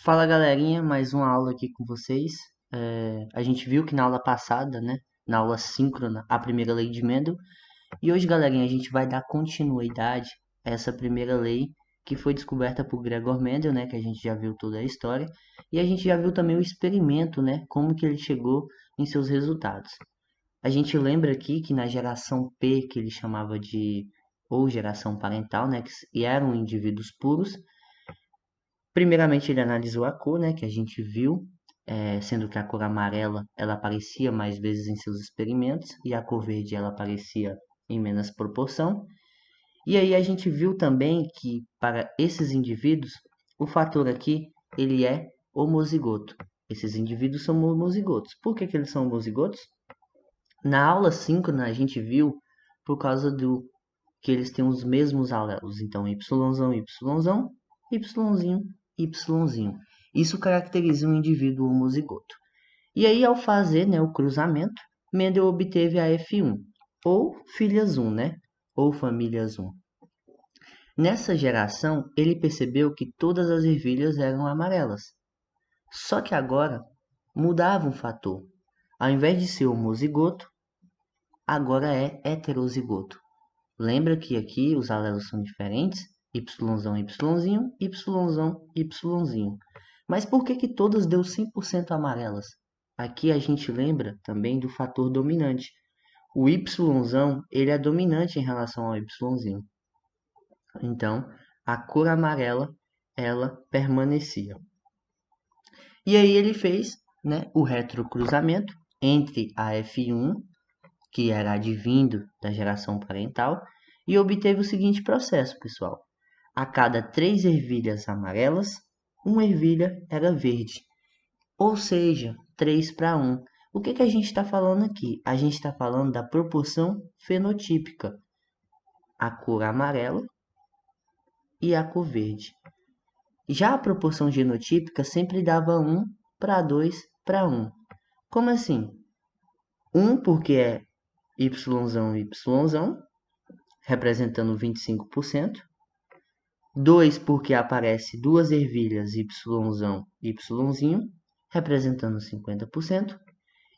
Fala galerinha, mais uma aula aqui com vocês. A gente viu que na aula passada, né, na aula síncrona, a primeira lei de Mendel. E hoje, galerinha, a gente vai dar continuidade a essa primeira lei que foi descoberta por Gregor Mendel, né, que a gente já viu toda a história. E a gente já viu também o experimento, né, como que ele chegou em seus resultados. A gente lembra aqui que na geração P, que ele chamava de, ou geração parental, né, que eram indivíduos puros. Primeiramente, ele analisou a cor, né, que a gente viu, sendo que a cor amarela ela aparecia mais vezes em seus experimentos e a cor verde ela aparecia em menos proporção. E aí a gente viu também que para esses indivíduos, o fator aqui ele é homozigoto. Esses indivíduos são homozigotos. Por que eles são homozigotos? Na aula síncrona a gente viu por causa do que eles têm os mesmos alelos. Então, YZ, YZ, Yzinho, Yzinho. Isso caracteriza um indivíduo homozigoto. E aí, ao fazer, né, o cruzamento, Mendel obteve a F1, ou filhas 1, né? Ou famílias 1. Nessa geração, ele percebeu que todas as ervilhas eram amarelas. Só que agora mudava um fator. Ao invés de ser homozigoto, agora é heterozigoto. Lembra que aqui os alelos são diferentes? YZ, Yzinho, YZ, Yzinho. Mas por que que todas deu 100% amarelas? Aqui a gente lembra também do fator dominante. O YZ, ele é dominante em relação ao Yzinho. Então, a cor amarela, ela permanecia. E aí ele fez, né, o retrocruzamento entre a F1, que era advindo da geração parental, e obteve o seguinte processo, pessoal. A cada 3 ervilhas amarelas, uma ervilha era verde. Ou seja, 3 para 1. O que a gente está falando aqui? A gente está falando da proporção fenotípica. A cor amarela e a cor verde. Já a proporção genotípica sempre dava 1 para 2 para 1. Como assim? 1 porque é YZ, representando 25%. 2 porque aparece duas ervilhas YZ, Yzinho, representando 50%.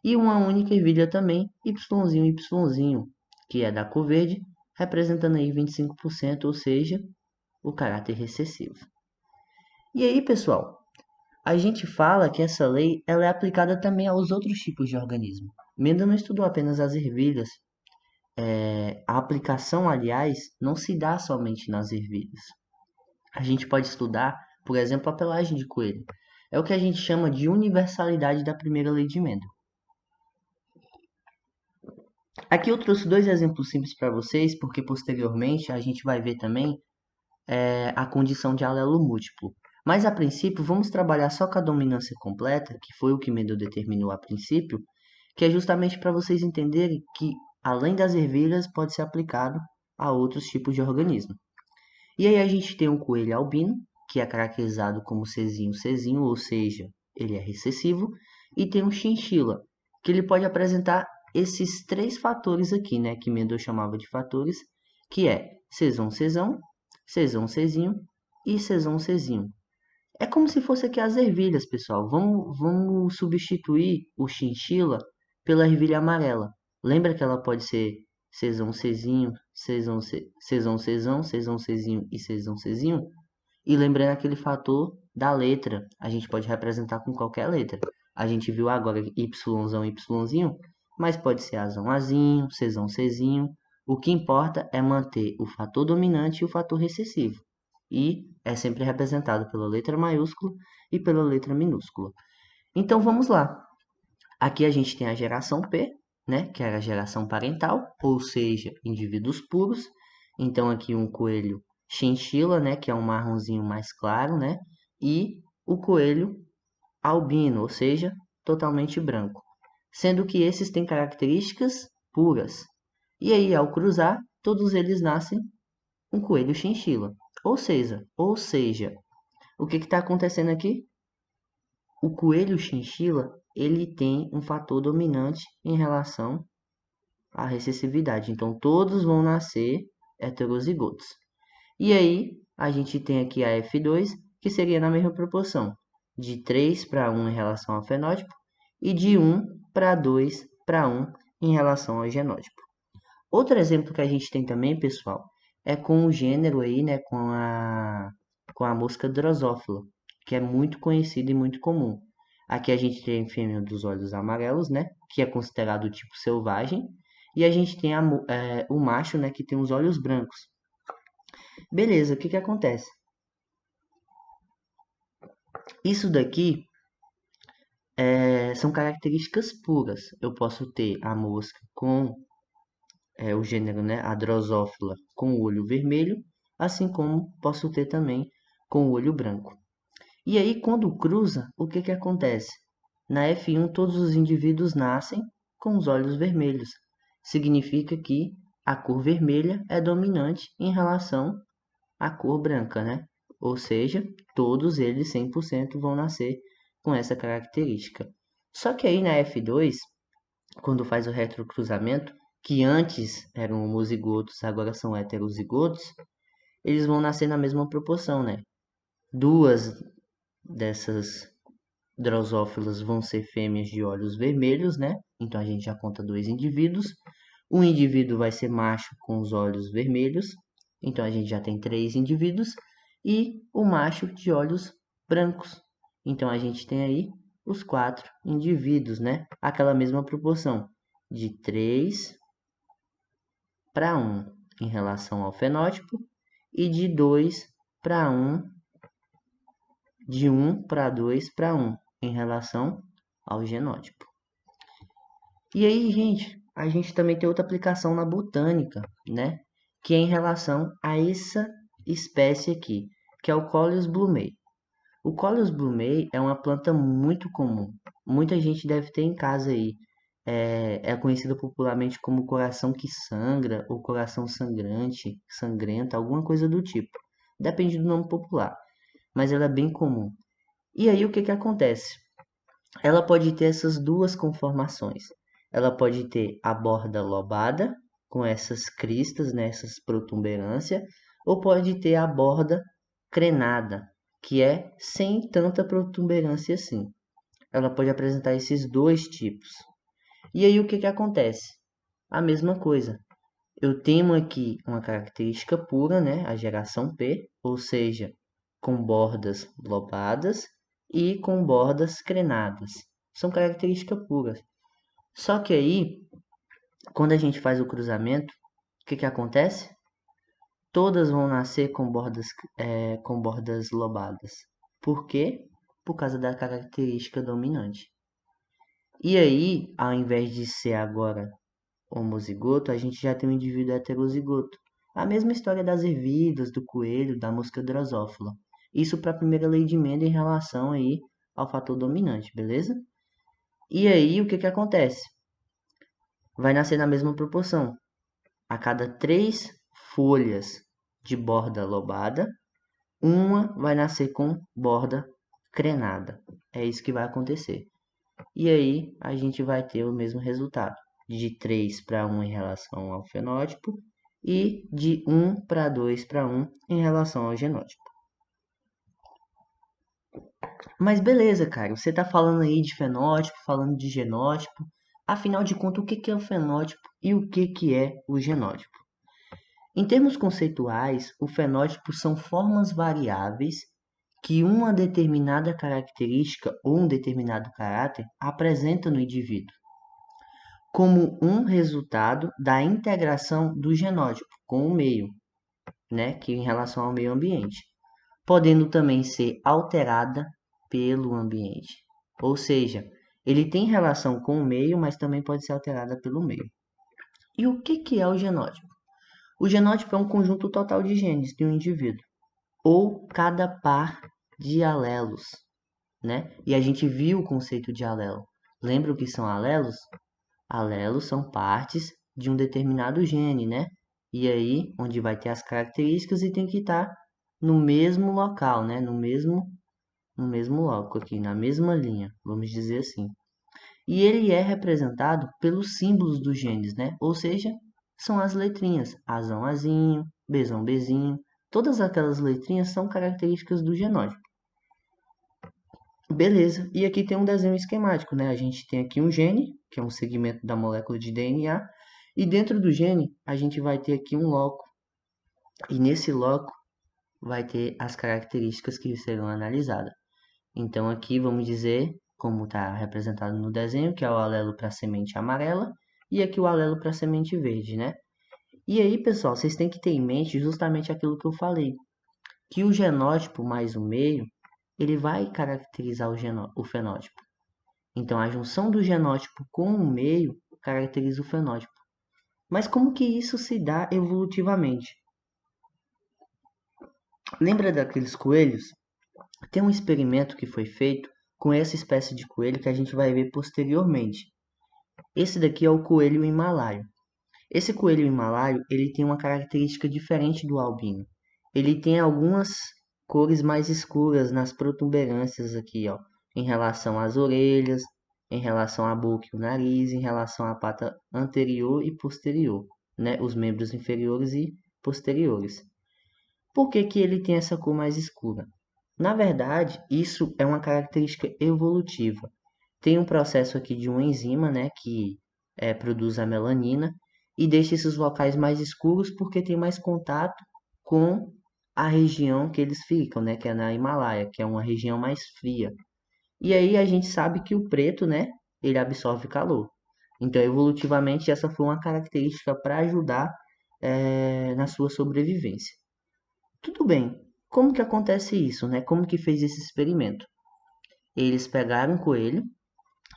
E uma única ervilha também, Yzinho, Yzinho, que é da cor verde, representando aí 25%, ou seja, o caráter recessivo. E aí, pessoal, a gente fala que essa lei ela é aplicada também aos outros tipos de organismo. Mendel não estudou apenas as ervilhas. A aplicação, aliás, não se dá somente nas ervilhas. A gente pode estudar, por exemplo, a pelagem de coelho. É o que a gente chama de universalidade da primeira lei de Mendel. Aqui eu trouxe dois exemplos simples para vocês, porque posteriormente a gente vai ver também a condição de alelo múltiplo. Mas a princípio, vamos trabalhar só com a dominância completa, que foi o que Mendel determinou a princípio, que é justamente para vocês entenderem que, além das ervilhas, pode ser aplicado a outros tipos de organismo. E aí a gente tem um coelho albino, que é caracterizado como Czinho, Czinho, ou seja, ele é recessivo, e tem um chinchila, que ele pode apresentar esses três fatores aqui, né, que Mendel chamava de fatores, que é Czon, Czão, Czon, Czinho e Czon, Czinho. É como se fosse aqui as ervilhas, pessoal. Vamos substituir o chinchila pela ervilha amarela. Lembra que ela pode ser Czon, Czinho, Czon, Czão, Czon, Czinho e Czon, Czinho? E lembrando aquele fator da letra, a gente pode representar com qualquer letra. A gente viu agora Yzão, Yzinho, mas pode ser Azão, Azinho, Czão, Czinho. O que importa é manter o fator dominante e o fator recessivo. E é sempre representado pela letra maiúscula e pela letra minúscula. Então vamos lá. Aqui a gente tem a geração P, né, que era a geração parental, ou seja, indivíduos puros. Então aqui um coelho chinchila, né, que é um marronzinho mais claro, né, e o coelho albino, ou seja, totalmente branco, sendo que esses têm características puras. E aí, ao cruzar, todos eles nascem um coelho chinchila. Ou seja, o que está acontecendo aqui? O coelho chinchila ele tem um fator dominante em relação à recessividade. Então, todos vão nascer heterozigotos. E aí, a gente tem aqui a F2, que seria na mesma proporção. de 3 para 1 em relação ao fenótipo e de 1 para 2 para 1 em relação ao genótipo. Outro exemplo que a gente tem também, pessoal, é com o gênero aí, né, com a mosca drosófila, que é muito conhecido e muito comum. Aqui a gente tem a fêmea dos olhos amarelos, né, que é considerado o tipo selvagem, e a gente tem o macho, né, que tem os olhos brancos. Beleza, o que que acontece? Isso daqui são características puras. Eu posso ter a mosca com o gênero, né, a drosófila com o olho vermelho, assim como posso ter também com o olho branco. E aí, quando cruza, o que que acontece? Na F1, todos os indivíduos nascem com os olhos vermelhos. Significa que a cor vermelha é dominante em relação à cor branca, né? Ou seja, todos eles 100% vão nascer com essa característica. Só que aí na F2, quando faz o retrocruzamento, que antes eram homozigotos, agora são heterozigotos, eles vão nascer na mesma proporção, né? Duas dessas drosófilas vão ser fêmeas de olhos vermelhos, né? Então a gente já conta dois indivíduos. Um indivíduo vai ser macho com os olhos vermelhos, então a gente já tem três indivíduos. E o macho de olhos brancos, então a gente tem aí os quatro indivíduos, né? Aquela mesma proporção de 3 para 1 em relação ao fenótipo e de 2 para 1, de 1 para 2 para 1 em relação ao genótipo. E aí, gente, a gente também tem outra aplicação na botânica, né? Que é em relação a essa espécie aqui, que é o Coleus blumei. O Coleus blumei é uma planta muito comum. Muita gente deve ter em casa aí. É conhecida popularmente como coração que sangra ou coração sangrante, sangrenta, alguma coisa do tipo. Depende do nome popular, mas ela é bem comum. E aí o que que acontece? Ela pode ter essas duas conformações. Ela pode ter a borda lobada, com essas cristas, né, essas protuberâncias, ou pode ter a borda crenada, que é sem tanta protuberância assim. Ela pode apresentar esses dois tipos. E aí o que que acontece? A mesma coisa. Eu tenho aqui uma característica pura, né, a geração P, ou seja, com bordas lobadas e com bordas crenadas. São características puras. Só que aí, quando a gente faz o cruzamento, o que que acontece? Todas vão nascer com bordas lobadas. Por quê? Por causa da característica dominante. E aí, ao invés de ser agora homozigoto, a gente já tem um indivíduo heterozigoto. A mesma história das ervilhas, do coelho, da mosca drosófila. Isso para a primeira lei de Mendel em relação aí ao fator dominante, beleza? E aí, o que que acontece? Vai nascer na mesma proporção. A cada 3 folhas de borda lobada, uma vai nascer com borda crenada. É isso que vai acontecer. E aí a gente vai ter o mesmo resultado, de 3 para 1 em relação ao fenótipo e de 1 para 2 para 1 em relação ao genótipo. Mas beleza, cara, você tá falando aí de fenótipo, falando de genótipo. Afinal de contas, o que que é o fenótipo e o que que é o genótipo? Em termos conceituais, o fenótipo são formas variáveis que uma determinada característica ou um determinado caráter apresenta no indivíduo, como um resultado da integração do genótipo com o meio, né, que em relação ao meio ambiente, podendo também ser alterada pelo ambiente. Ou seja, ele tem relação com o meio, mas também pode ser alterada pelo meio. E o que que é o genótipo? O genótipo é um conjunto total de genes de um indivíduo, ou cada par de alelos, né? E a gente viu o conceito de alelo. Lembra o que são alelos? Alelos são partes de um determinado gene, né? E aí, onde vai ter as características e tem que estar no mesmo local, né? No mesmo local aqui, na mesma linha, vamos dizer assim. E ele é representado pelos símbolos dos genes, né? Ou seja, são as letrinhas, Azão, Azinho, Bzão, Bzinho. Todas aquelas letrinhas são características do genótipo. Beleza, e aqui tem um desenho esquemático, né? A gente tem aqui um gene, que é um segmento da molécula de DNA, e dentro do gene a gente vai ter aqui um loco, e nesse loco vai ter as características que serão analisadas. Então aqui vamos dizer, como está representado no desenho, que é o alelo para a semente amarela, e aqui o alelo para a semente verde, né? E aí, pessoal, vocês têm que ter em mente justamente aquilo que eu falei, que o genótipo mais o meio, ele vai caracterizar o fenótipo. Então, a junção do genótipo com o meio caracteriza o fenótipo. Mas como que isso se dá evolutivamente? Lembra daqueles coelhos? Tem um experimento que foi feito com essa espécie de coelho que a gente vai ver posteriormente. Esse daqui é o coelho himalaio. Esse coelho himalaio, ele tem uma característica diferente do albino. Ele tem algumas cores mais escuras nas protuberâncias aqui, ó, em relação às orelhas, em relação à boca e o nariz, em relação à pata anterior e posterior, né, os membros inferiores e posteriores. Por que que ele tem essa cor mais escura? Na verdade, isso é uma característica evolutiva. Tem um processo aqui de uma enzima, né, que produz a melanina e deixa esses locais mais escuros porque tem mais contato com a região que eles ficam, né, que é na Himalaia, que é uma região mais fria. E aí a gente sabe que o preto, né, ele absorve calor. Então, evolutivamente, essa foi uma característica para ajudar na sua sobrevivência. Tudo bem. Como que acontece isso, né? Como que fez esse experimento? Eles pegaram um coelho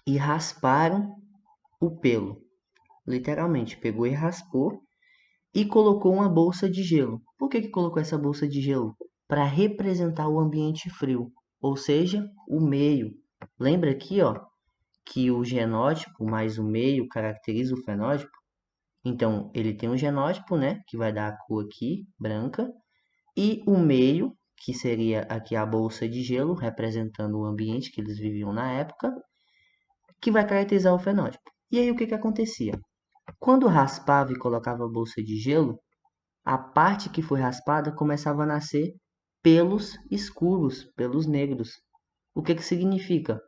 e rasparam o pelo. Literalmente, pegou e raspou e colocou uma bolsa de gelo. Por que que colocou essa bolsa de gelo? Para representar o ambiente frio, ou seja, o meio. Lembra aqui, ó, que o genótipo mais o meio caracteriza o fenótipo? Então, ele tem um genótipo, né, que vai dar a cor aqui, branca, e o meio, que seria aqui a bolsa de gelo, representando o ambiente que eles viviam na época, que vai caracterizar o fenótipo. E aí o que que acontecia? Quando raspava e colocava a bolsa de gelo, a parte que foi raspada começava a nascer pelos escuros, pelos negros. O que que significa?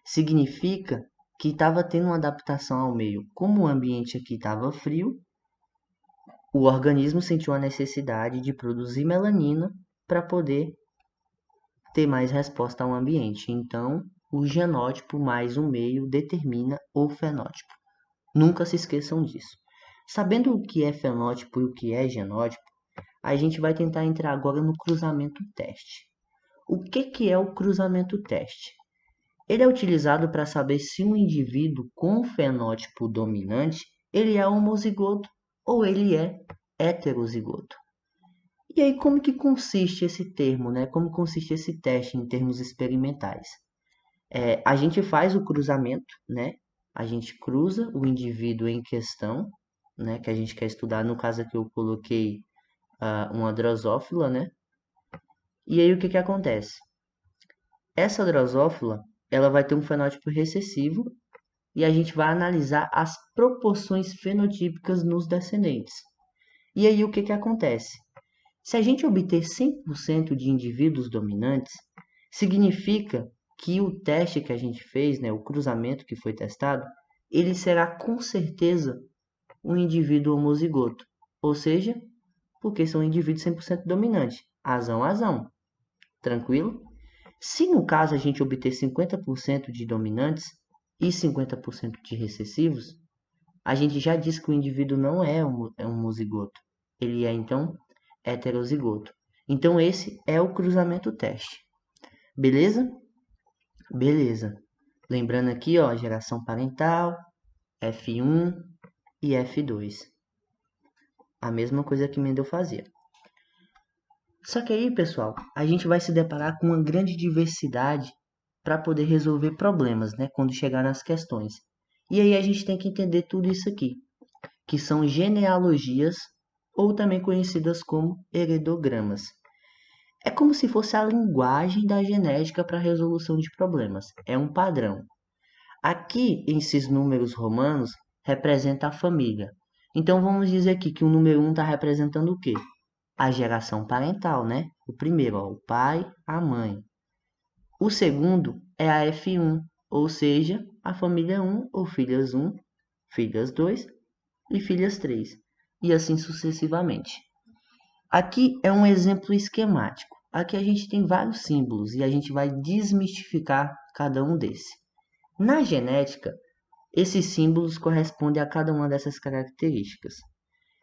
Significa que estava tendo uma adaptação ao meio. Como o ambiente aqui estava frio, o organismo sentiu a necessidade de produzir melanina para poder ter mais resposta ao ambiente. Então, o genótipo mais o meio determina o fenótipo. Nunca se esqueçam disso. Sabendo o que é fenótipo e o que é genótipo, a gente vai tentar entrar agora no cruzamento teste. O que que é o cruzamento teste? Ele é utilizado para saber se um indivíduo com fenótipo dominante ele é homozigoto ou ele é heterozigoto. E aí, como que consiste esse termo, né? Como consiste esse teste em termos experimentais? A gente faz o cruzamento, né? A gente cruza o indivíduo em questão, né? Que a gente quer estudar. No caso aqui eu coloquei uma drosófila, né? E aí o que que acontece? Essa drosófila, ela vai ter um fenótipo recessivo e a gente vai analisar as proporções fenotípicas nos descendentes. E aí o que que acontece? Se a gente obter 100% de indivíduos dominantes, significa que o teste que a gente fez, né, o cruzamento que foi testado, ele será com certeza um indivíduo homozigoto. Ou seja, porque são indivíduos 100% dominantes. Azão, azão. Tranquilo? Se no caso a gente obter 50% de dominantes e 50% de recessivos, a gente já diz que o indivíduo não é um homozigoto. Ele é, então, heterozigoto. Então, esse é o cruzamento teste. Beleza? Beleza. Lembrando aqui, ó, geração parental, F1 e F2. A mesma coisa que Mendel fazia. Só que aí, pessoal, a gente vai se deparar com uma grande diversidade para poder resolver problemas, né, quando chegar nas questões. E aí a gente tem que entender tudo isso aqui, que são genealogias ou também conhecidas como heredogramas. É como se fosse a linguagem da genética para a resolução de problemas. É um padrão. Aqui, esses números romanos representa a família. Então vamos dizer aqui que o número 1 está representando o quê? A geração parental, né? O primeiro, ó, o pai, a mãe. O segundo é a F1, ou seja, a família 1 ou filhas 1, filhas 2 e filhas 3, e assim sucessivamente. Aqui é um exemplo esquemático. Aqui a gente tem vários símbolos e a gente vai desmistificar cada um desses. Na genética, esses símbolos correspondem a cada uma dessas características.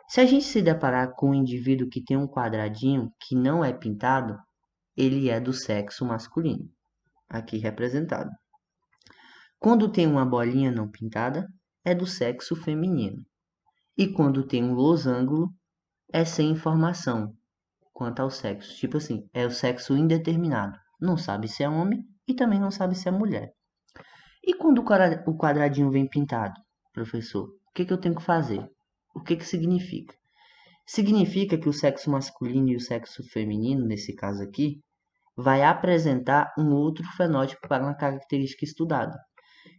Se a gente se deparar com um indivíduo que tem um quadradinho que não é pintado, ele é do sexo masculino, aqui representado. Quando tem uma bolinha não pintada, é do sexo feminino. E quando tem um losango, é sem informação quanto ao sexo. Tipo assim, é o sexo indeterminado. Não sabe se é homem e também não sabe se é mulher. E quando o quadradinho vem pintado, professor, o que eu tenho que fazer? O que significa? Significa que o sexo masculino e o sexo feminino, nesse caso aqui, vai apresentar um outro fenótipo para uma característica estudada.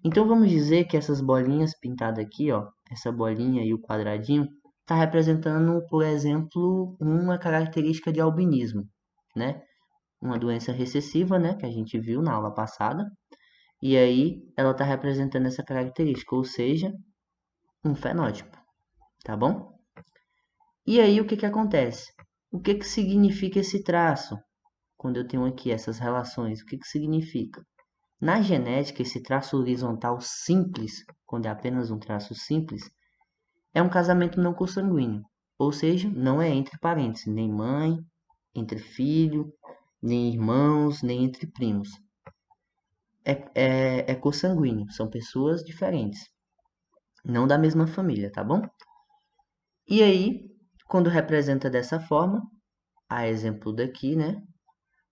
Então vamos dizer que essas bolinhas pintadas aqui, ó, essa bolinha e o quadradinho, está representando, por exemplo, uma característica de albinismo, né? Uma doença recessiva, né, que a gente viu na aula passada. E aí ela está representando essa característica, ou seja, um fenótipo, tá bom? E aí o que acontece? O que significa esse traço? Quando eu tenho aqui essas relações, o que significa? Na genética, esse traço horizontal simples, quando é apenas um traço simples, é um casamento não consanguíneo, ou seja, não é entre parentes, nem mãe, entre filho, nem irmãos, nem entre primos. É consanguíneo, são pessoas diferentes, não da mesma família, tá bom? E aí, quando representa dessa forma, a exemplo daqui, né?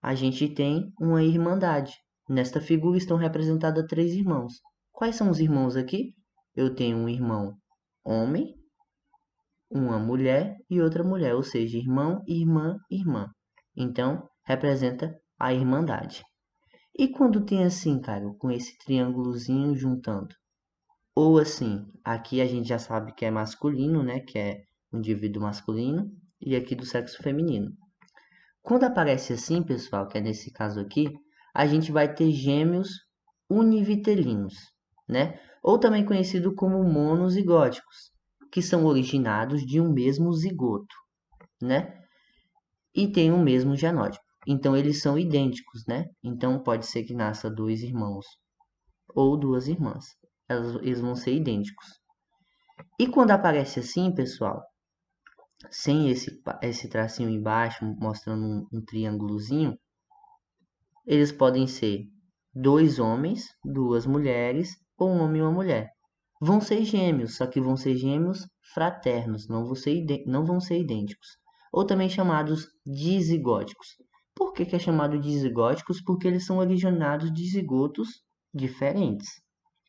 A gente tem uma irmandade. Nesta figura estão representadas três irmãos. Quais são os irmãos aqui? Eu tenho um irmão homem, uma mulher e outra mulher, ou seja, irmão, irmã, irmã. Então, representa a irmandade. E quando tem assim, cara, com esse triângulozinho juntando? Ou assim, aqui a gente já sabe que é masculino, né? Que é um indivíduo masculino, e aqui do sexo feminino. Quando aparece assim, pessoal, que é nesse caso aqui, a gente vai ter gêmeos univitelinos, né? Ou também conhecido como monozigóticos, que são originados de um mesmo zigoto, né? E tem o mesmo genótipo. Então eles são idênticos, né? Então pode ser que nasça dois irmãos ou duas irmãs. Eles vão ser idênticos. E quando aparece assim, pessoal, sem esse tracinho embaixo, mostrando um triângulozinho, eles podem ser dois homens, duas mulheres ou um homem e uma mulher. Vão ser gêmeos, só que vão ser gêmeos fraternos, não vão ser idênticos. Ou também chamados dizigóticos. Por que é chamado dizigóticos? Porque eles são originados de zigotos diferentes.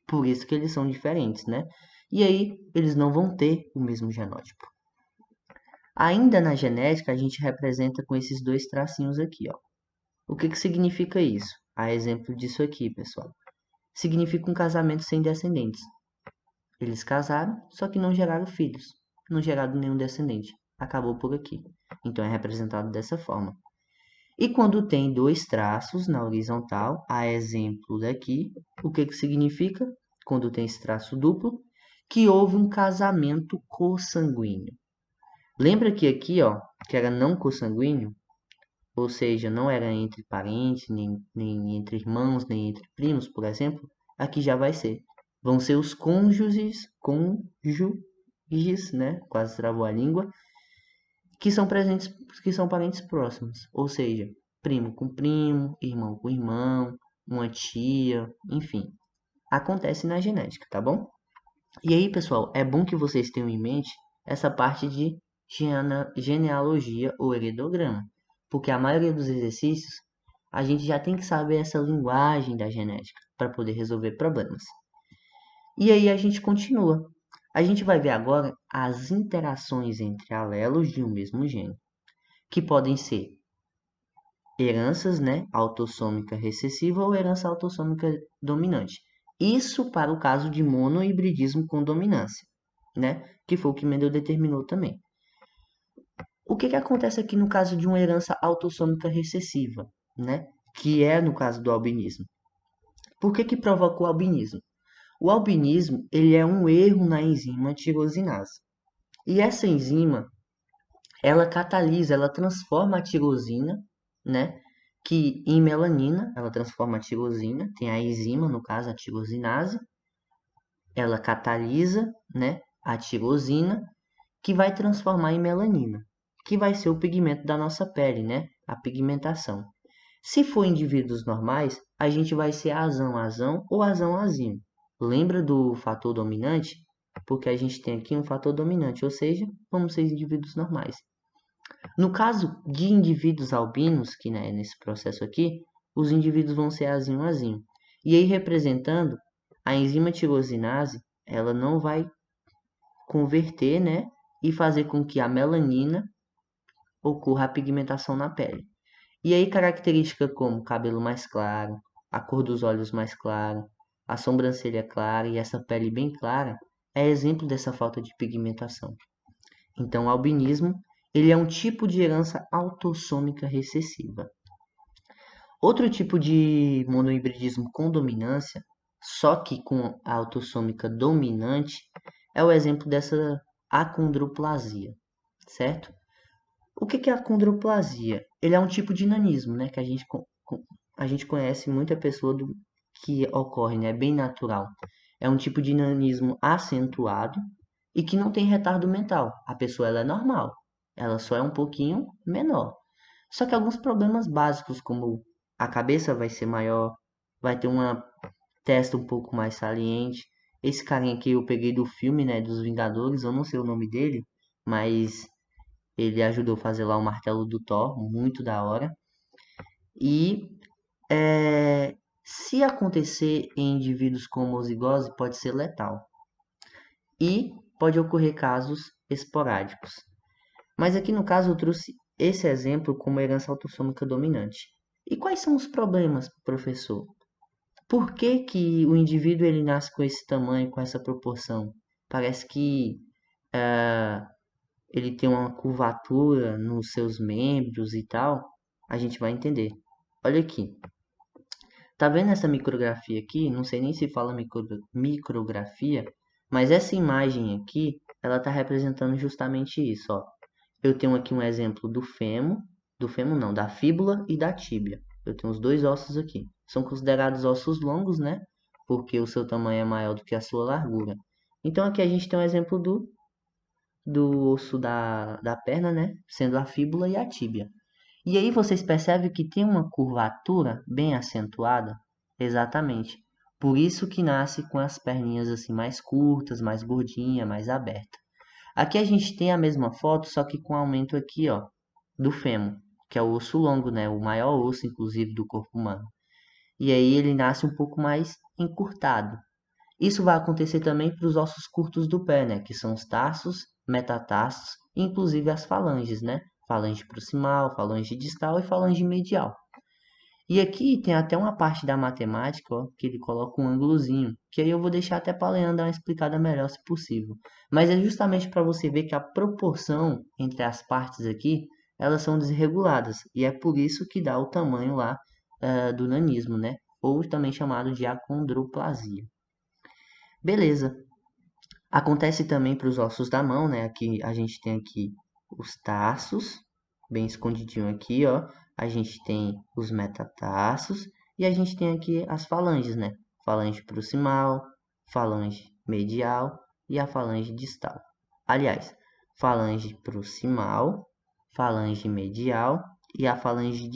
Por isso que eles são diferentes, né? E aí eles não vão ter o mesmo genótipo. Ainda na genética, a gente representa com esses dois tracinhos aqui, ó. O que significa isso? A exemplo disso aqui, pessoal. Significa um casamento sem descendentes. Eles casaram, só que não geraram filhos. Não geraram nenhum descendente. Acabou por aqui. Então é representado dessa forma. E quando tem dois traços na horizontal, a exemplo daqui, o que significa? Quando tem esse traço duplo, que houve um casamento consanguíneo. Lembra que aqui, ó, que era não consanguíneo, ou seja, não era entre parentes, nem entre irmãos, nem entre primos, por exemplo, aqui já vai ser. Vão ser os cônjuges, né? Quase travou a língua, que são presentes, que são parentes próximos, ou seja, primo com primo, irmão com irmão, uma tia, enfim. Acontece na genética, tá bom? E aí, pessoal, é bom que vocês tenham em mente essa parte de genealogia ou heredograma, porque a maioria dos exercícios a gente já tem que saber essa linguagem da genética para poder resolver problemas. E aí a gente continua. A gente vai ver agora as interações entre alelos de um mesmo gene, que podem ser heranças, né, autossômica recessiva ou herança autossômica dominante. Isso para o caso de monohibridismo com dominância, né, que foi o que Mendel determinou também. O que acontece aqui no caso de uma herança autossômica recessiva, né? que é no caso do albinismo. Por que que provoca o albinismo? O albinismo, ele é um erro na enzima tirosinase. E essa enzima, ela catalisa, ela transforma a tirosina, né, que em melanina, ela transforma a tirosina, tem a enzima, no caso a tirosinase, ela catalisa, né, a tirosina, que vai transformar em melanina, que vai ser o pigmento da nossa pele, né, a pigmentação. Se for indivíduos normais, a gente vai ser azão-azão ou azão-azinho. Lembra do fator dominante? Porque a gente tem aqui um fator dominante, ou seja, vamos ser indivíduos normais. No caso de indivíduos albinos, que né, nesse processo aqui, os indivíduos vão ser azinho-azinho. E aí, representando, a enzima tirosinase, ela não vai converter, né, e fazer com que a melanina ocorra a pigmentação na pele. E aí, características como cabelo mais claro, a cor dos olhos mais clara, a sobrancelha clara e essa pele bem clara, é exemplo dessa falta de pigmentação. Então, o albinismo, ele é um tipo de herança autossômica recessiva. Outro tipo de monohibridismo com dominância, só que com a autossômica dominante, é o exemplo dessa acondroplasia, certo? O que é a acondroplasia? Ele é um tipo de nanismo, né, que a gente conhece muita pessoa que ocorre, né, bem natural. É um tipo de nanismo acentuado e que não tem retardo mental. A pessoa ela é normal, ela só é um pouquinho menor. Só que alguns problemas básicos, como a cabeça vai ser maior, vai ter uma testa um pouco mais saliente. Esse carinha aqui eu peguei do filme, né, dos Vingadores, eu não sei o nome dele, mas ele ajudou a fazer lá o martelo do Thor, muito da hora. E se acontecer em indivíduos com homozigose, pode ser letal. E pode ocorrer casos esporádicos. Mas aqui no caso eu trouxe esse exemplo como herança autossômica dominante. E quais são os problemas, professor? Por que que o indivíduo ele nasce com esse tamanho, com essa proporção? Parece que ele tem uma curvatura nos seus membros e tal. A gente vai entender. Olha aqui. Tá vendo essa micrografia aqui? Não sei nem se fala micrografia, mas essa imagem aqui, ela está representando justamente isso, ó. Eu tenho aqui um exemplo do fêmur não, da fíbula e da tíbia. Eu tenho os dois ossos aqui. São considerados ossos longos, né? Porque o seu tamanho é maior do que a sua largura. Então aqui a gente tem um exemplo do osso da perna, né? Sendo a fíbula e a tíbia. E aí vocês percebem que tem uma curvatura bem acentuada? Exatamente. Por isso que nasce com as perninhas assim mais curtas, mais gordinha, mais aberta. Aqui a gente tem a mesma foto, só que com aumento aqui, ó, do fêmur, que é o osso longo, né? O maior osso, inclusive, do corpo humano. E aí ele nasce um pouco mais encurtado. Isso vai acontecer também para os ossos curtos do pé, né? Que são os tarsos, metatarsos, e inclusive as falanges, né? Falange proximal, falange distal e falange medial. E aqui tem até uma parte da matemática, ó, que ele coloca um ângulozinho, que aí eu vou deixar até para Leandro dar uma explicada melhor se possível. Mas é justamente para você ver que a proporção entre as partes aqui, elas são desreguladas, e é por isso que dá o tamanho lá do nanismo, né? Ou também chamado de acondroplasia. Beleza. Acontece também para os ossos da mão, né? Aqui a gente tem aqui os tarsos, bem escondidinho aqui, ó. A gente tem os metatarsos e a gente tem aqui as falanges, né? Falange proximal, falange medial e a falange distal. Aliás, falange proximal, falange medial e a falange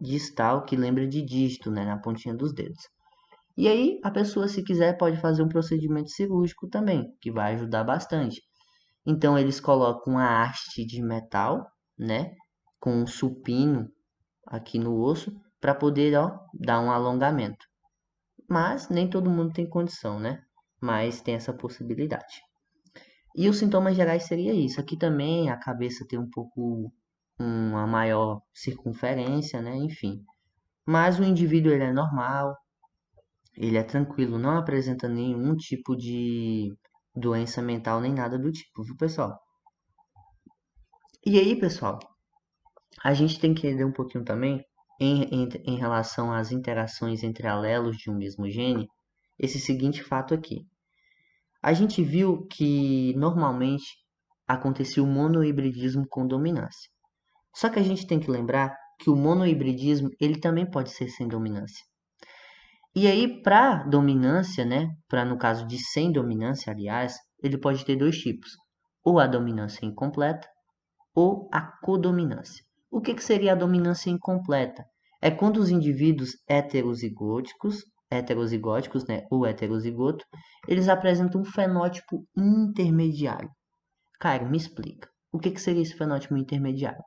distal, que lembra de dígito, né? Na pontinha dos dedos. E aí, a pessoa, se quiser, pode fazer um procedimento cirúrgico também, que vai ajudar bastante. Então, eles colocam a haste de metal, né, com um supino aqui no osso, para poder, ó, dar um alongamento. Mas nem todo mundo tem condição, né? Mas tem essa possibilidade. E os sintomas gerais seria isso. Aqui também a cabeça tem um pouco uma maior circunferência, né? Enfim. Mas o indivíduo ele é normal, ele é tranquilo, não apresenta nenhum tipo de doença mental nem nada do tipo, viu, pessoal? E aí, pessoal, a gente tem que entender um pouquinho também em relação às interações entre alelos de um mesmo gene, esse seguinte fato aqui. A gente viu que normalmente acontecia o monohibridismo com dominância. Só que a gente tem que lembrar que o monohibridismo ele também pode ser sem dominância. E aí, para dominância, né, para no caso de sem dominância, aliás, ele pode ter dois tipos: ou a dominância incompleta ou a codominância. O que seria a dominância incompleta? É quando os indivíduos heterozigóticos, né, ou heterozigoto, eles apresentam um fenótipo intermediário. Caio, me explica. O que seria esse fenótipo intermediário?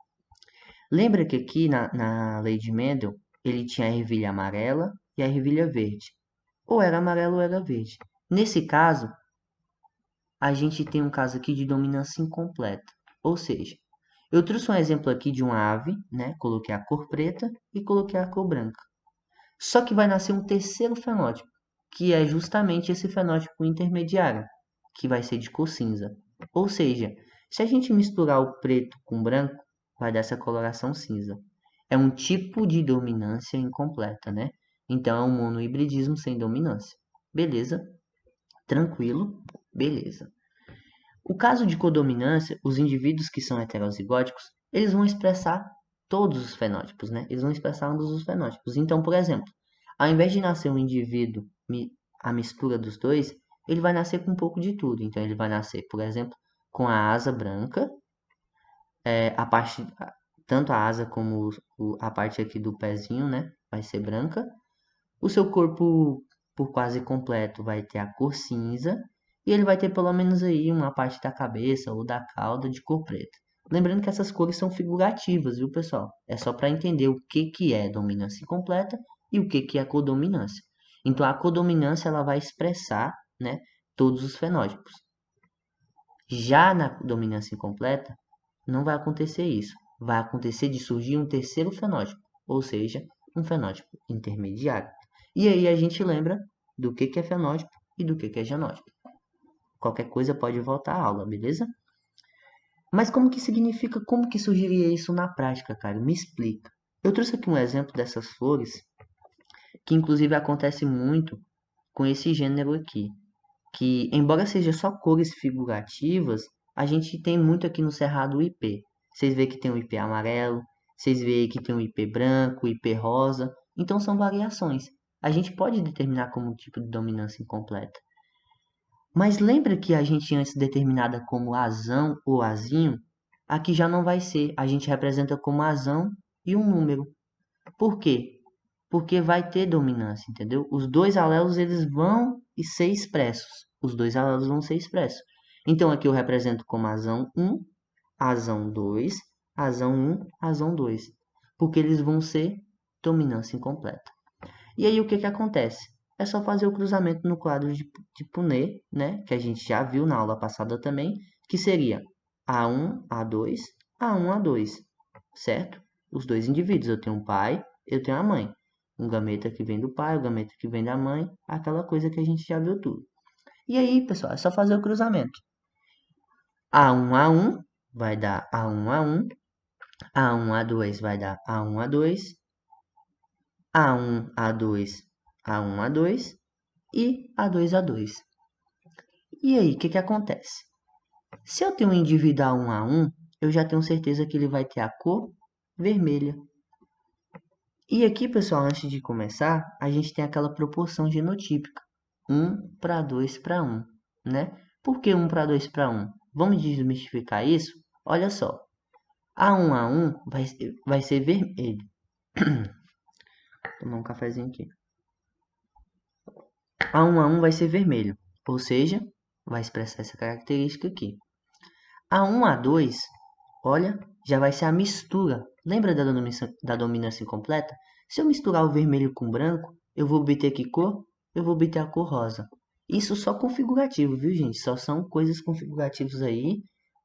Lembra que aqui na lei de Mendel, ele tinha a ervilha amarela e a ervilha verde. Ou era amarelo ou era verde. Nesse caso, a gente tem um caso aqui de dominância incompleta. Ou seja, eu trouxe um exemplo aqui de uma ave, né? Coloquei a cor preta e coloquei a cor branca. Só que vai nascer um terceiro fenótipo, que é justamente esse fenótipo intermediário, que vai ser de cor cinza. Ou seja, se a gente misturar o preto com o branco, vai dar essa coloração cinza. É um tipo de dominância incompleta, né? Então é um monohibridismo sem dominância. Beleza? Tranquilo? Beleza. O caso de codominância, os indivíduos que são heterozigóticos, eles vão expressar todos os fenótipos, né? Eles vão expressar ambos os fenótipos. Então, por exemplo, ao invés de nascer um indivíduo, a mistura dos dois, ele vai nascer com um pouco de tudo. Então, ele vai nascer, por exemplo, com a asa branca, a parte, tanto a asa como a parte aqui do pezinho, né? Vai ser branca. O seu corpo, por quase completo, vai ter a cor cinza. E ele vai ter pelo menos aí uma parte da cabeça ou da cauda de cor preta. Lembrando que essas cores são figurativas, viu, pessoal? É só para entender o que é dominância incompleta e o que é codominância. Então, a codominância ela vai expressar, né, todos os fenótipos. Já na dominância incompleta, não vai acontecer isso. Vai acontecer de surgir um terceiro fenótipo, ou seja, um fenótipo intermediário. E aí a gente lembra do que é fenótipo e do que é genótipo. Qualquer coisa pode voltar à aula, beleza? Mas como que significa, como que surgiria isso na prática, cara? Me explica. Eu trouxe aqui um exemplo dessas flores, que inclusive acontece muito com esse gênero aqui, que embora seja só cores figurativas, a gente tem muito aqui no Cerrado o IP. Vocês veem que tem o IP amarelo, vocês veem que tem o IP branco, o IP rosa, então são variações. A gente pode determinar como tipo de dominância incompleta. Mas lembra que a gente antes determinada como azão ou azinho, aqui já não vai ser. A gente representa como azão e um número. Por quê? Porque vai ter dominância, entendeu? Os dois alelos eles vão ser expressos. Os dois alelos vão ser expressos. Então aqui eu represento como azão 1, azão 2, azão 1, azão 2. Porque eles vão ser dominância incompleta. E aí o que acontece? É só fazer o cruzamento no quadro de Punnett, né? Que a gente já viu na aula passada também, que seria A1, A2, A1, A2, certo? Os dois indivíduos, eu tenho um pai, eu tenho a mãe. Um gameta que vem do pai, o gameta que vem da mãe, aquela coisa que a gente já viu tudo. E aí, pessoal, é só fazer o cruzamento. A1, A1 vai dar A1, A1, A1, A2 vai dar A1, A2, A1, A2, A1, A2 e A2, A2. E aí, o que acontece? Se eu tenho um indivíduo A1, A1, eu já tenho certeza que ele vai ter a cor vermelha. E aqui, pessoal, antes de começar, a gente tem aquela proporção genotípica. 1 para 2 para 1, né? Por que 1 para 2 para 1? Vamos desmistificar isso? Olha só. A1 vai ser vermelho. Vou tomar um cafezinho aqui. A1 vai ser vermelho, ou seja, vai expressar essa característica aqui. A1, A2, olha, já vai ser a mistura. Lembra da dominância incompleta? Se eu misturar o vermelho com o branco, eu vou obter que cor? Eu vou obter a cor rosa. Isso só configurativo, viu, gente? Só são coisas configurativas aí,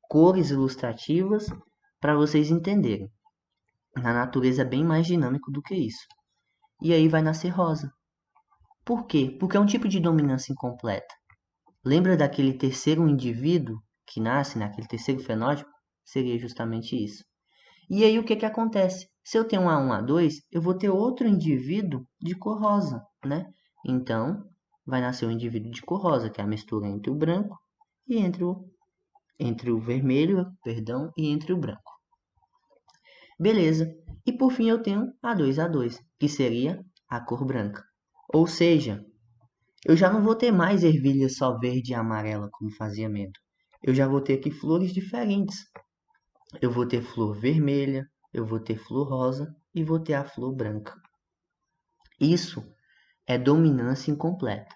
cores ilustrativas, para vocês entenderem. Na natureza é bem mais dinâmico do que isso. E aí vai nascer rosa. Por quê? Porque é um tipo de dominância incompleta. Lembra daquele terceiro indivíduo que nasce naquele terceiro fenótipo? Seria justamente isso. E aí o que acontece? Se eu tenho um A1, A2, eu vou ter outro indivíduo de cor rosa, né? Então, vai nascer um indivíduo de cor rosa, que é a mistura entre o branco e entre o vermelho, perdão, e entre o branco. Beleza. E por fim eu tenho A2A2, que seria a cor branca. Ou seja, eu já não vou ter mais ervilha só verde e amarela como fazia medo. Eu já vou ter aqui flores diferentes. Eu vou ter flor vermelha, eu vou ter flor rosa e vou ter a flor branca. Isso é dominância incompleta.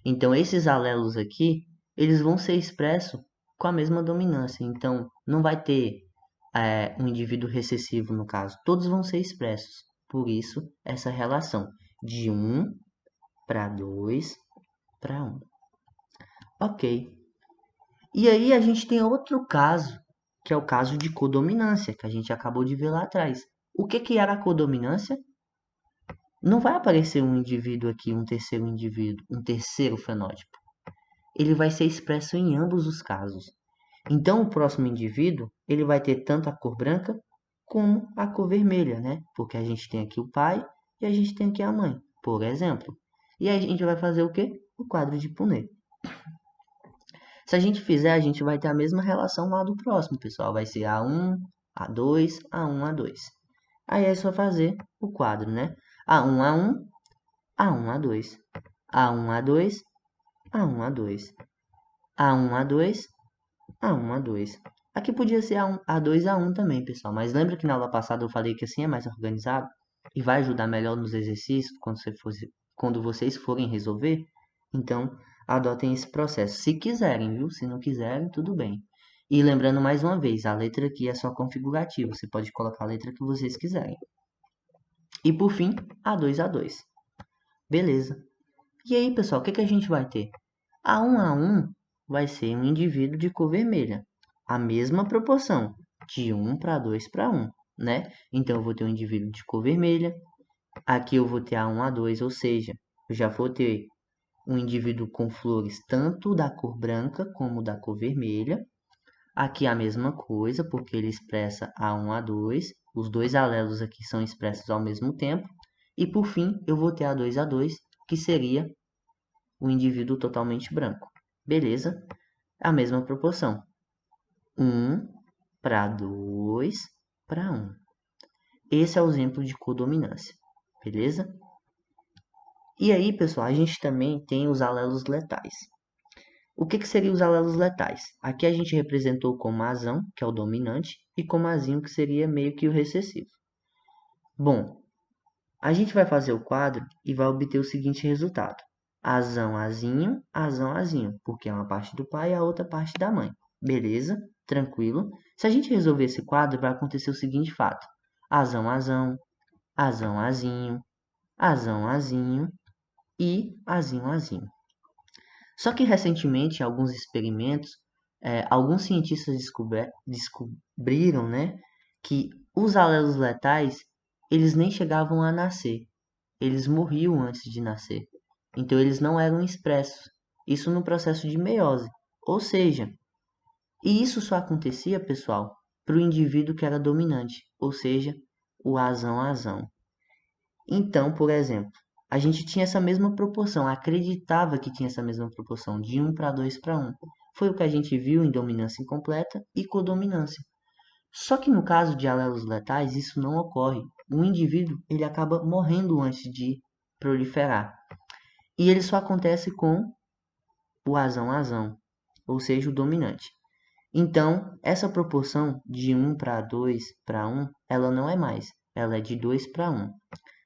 Então esses alelos aqui, eles vão ser expressos com a mesma dominância. Então não vai ter um indivíduo recessivo no caso. Todos vão ser expressos. Por isso essa relação de 1 para 2 para 1. Ok. E aí a gente tem outro caso, que é o caso de codominância, que a gente acabou de ver lá atrás. O que era a codominância? Não vai aparecer um indivíduo aqui, um terceiro indivíduo, um terceiro fenótipo. Ele vai ser expresso em ambos os casos. Então o próximo indivíduo, ele vai ter tanto a cor branca como a cor vermelha, né? Porque a gente tem aqui o pai e a gente tem aqui a mãe, por exemplo. E aí a gente vai fazer o quê? O quadro de Punnett. Se a gente fizer, a gente vai ter a mesma relação lá do próximo, pessoal. Vai ser A1, A2, A1, A2. Aí é só fazer o quadro, né? A1, A1, A1, A2. A1, A2, A1, A2. A1, A2, A1, A2. Aqui podia ser A1, A2, A1 também, pessoal. Mas lembra que na aula passada eu falei que assim é mais organizado? E vai ajudar melhor nos exercícios quando vocês forem resolver? Então, adotem esse processo. Se quiserem, viu? Se não quiserem, tudo bem. E lembrando mais uma vez, a letra aqui é só configurativa. Você pode colocar a letra que vocês quiserem. E por fim, A2A2. Beleza. E aí, pessoal, o que a gente vai ter? A1 vai ser um indivíduo de cor vermelha. A mesma proporção, de 1 para 2 para 1, né? Então, eu vou ter um indivíduo de cor vermelha. Aqui eu vou ter A1, A2, ou seja, eu já vou ter um indivíduo com flores tanto da cor branca como da cor vermelha. Aqui a mesma coisa, porque ele expressa A1, A2. Os dois alelos aqui são expressos ao mesmo tempo. E por fim, eu vou ter A2A2, que seria o indivíduo totalmente branco. Beleza? A mesma proporção. 1 para 2 para 1. Esse é o exemplo de codominância. Beleza? E aí, pessoal, a gente também tem os alelos letais. O que seriam os alelos letais? Aqui a gente representou como Azão, que é o dominante, e como Azinho, que seria meio que o recessivo. Bom, a gente vai fazer o quadro e vai obter o seguinte resultado. Azão, Azinho, Azão, Azinho, porque é uma parte do pai e a outra parte da mãe. Beleza? Tranquilo? Se a gente resolver esse quadro, vai acontecer o seguinte fato. Azão, Azão, Azão, Azinho, Azão, Azinho e Azinho, Azinho. Só que recentemente, em alguns experimentos, alguns cientistas descobriram, né, que os alelos letais, eles nem chegavam a nascer. Eles morriam antes de nascer. Então, eles não eram expressos. Isso no processo de meiose. Ou seja, e isso só acontecia, pessoal, para o indivíduo que era dominante, ou seja, o azão-azão. Então, por exemplo, a gente tinha essa mesma proporção, acreditava que tinha essa mesma proporção, de 1 para 2 para 1. Foi o que a gente viu em dominância incompleta e codominância. Só que no caso de alelos letais, isso não ocorre. O indivíduo ele acaba morrendo antes de proliferar. E ele só acontece com o azão-azão, ou seja, o dominante. Então, essa proporção de 1 para 2 para 1, ela não é mais, ela é de 2 para 1.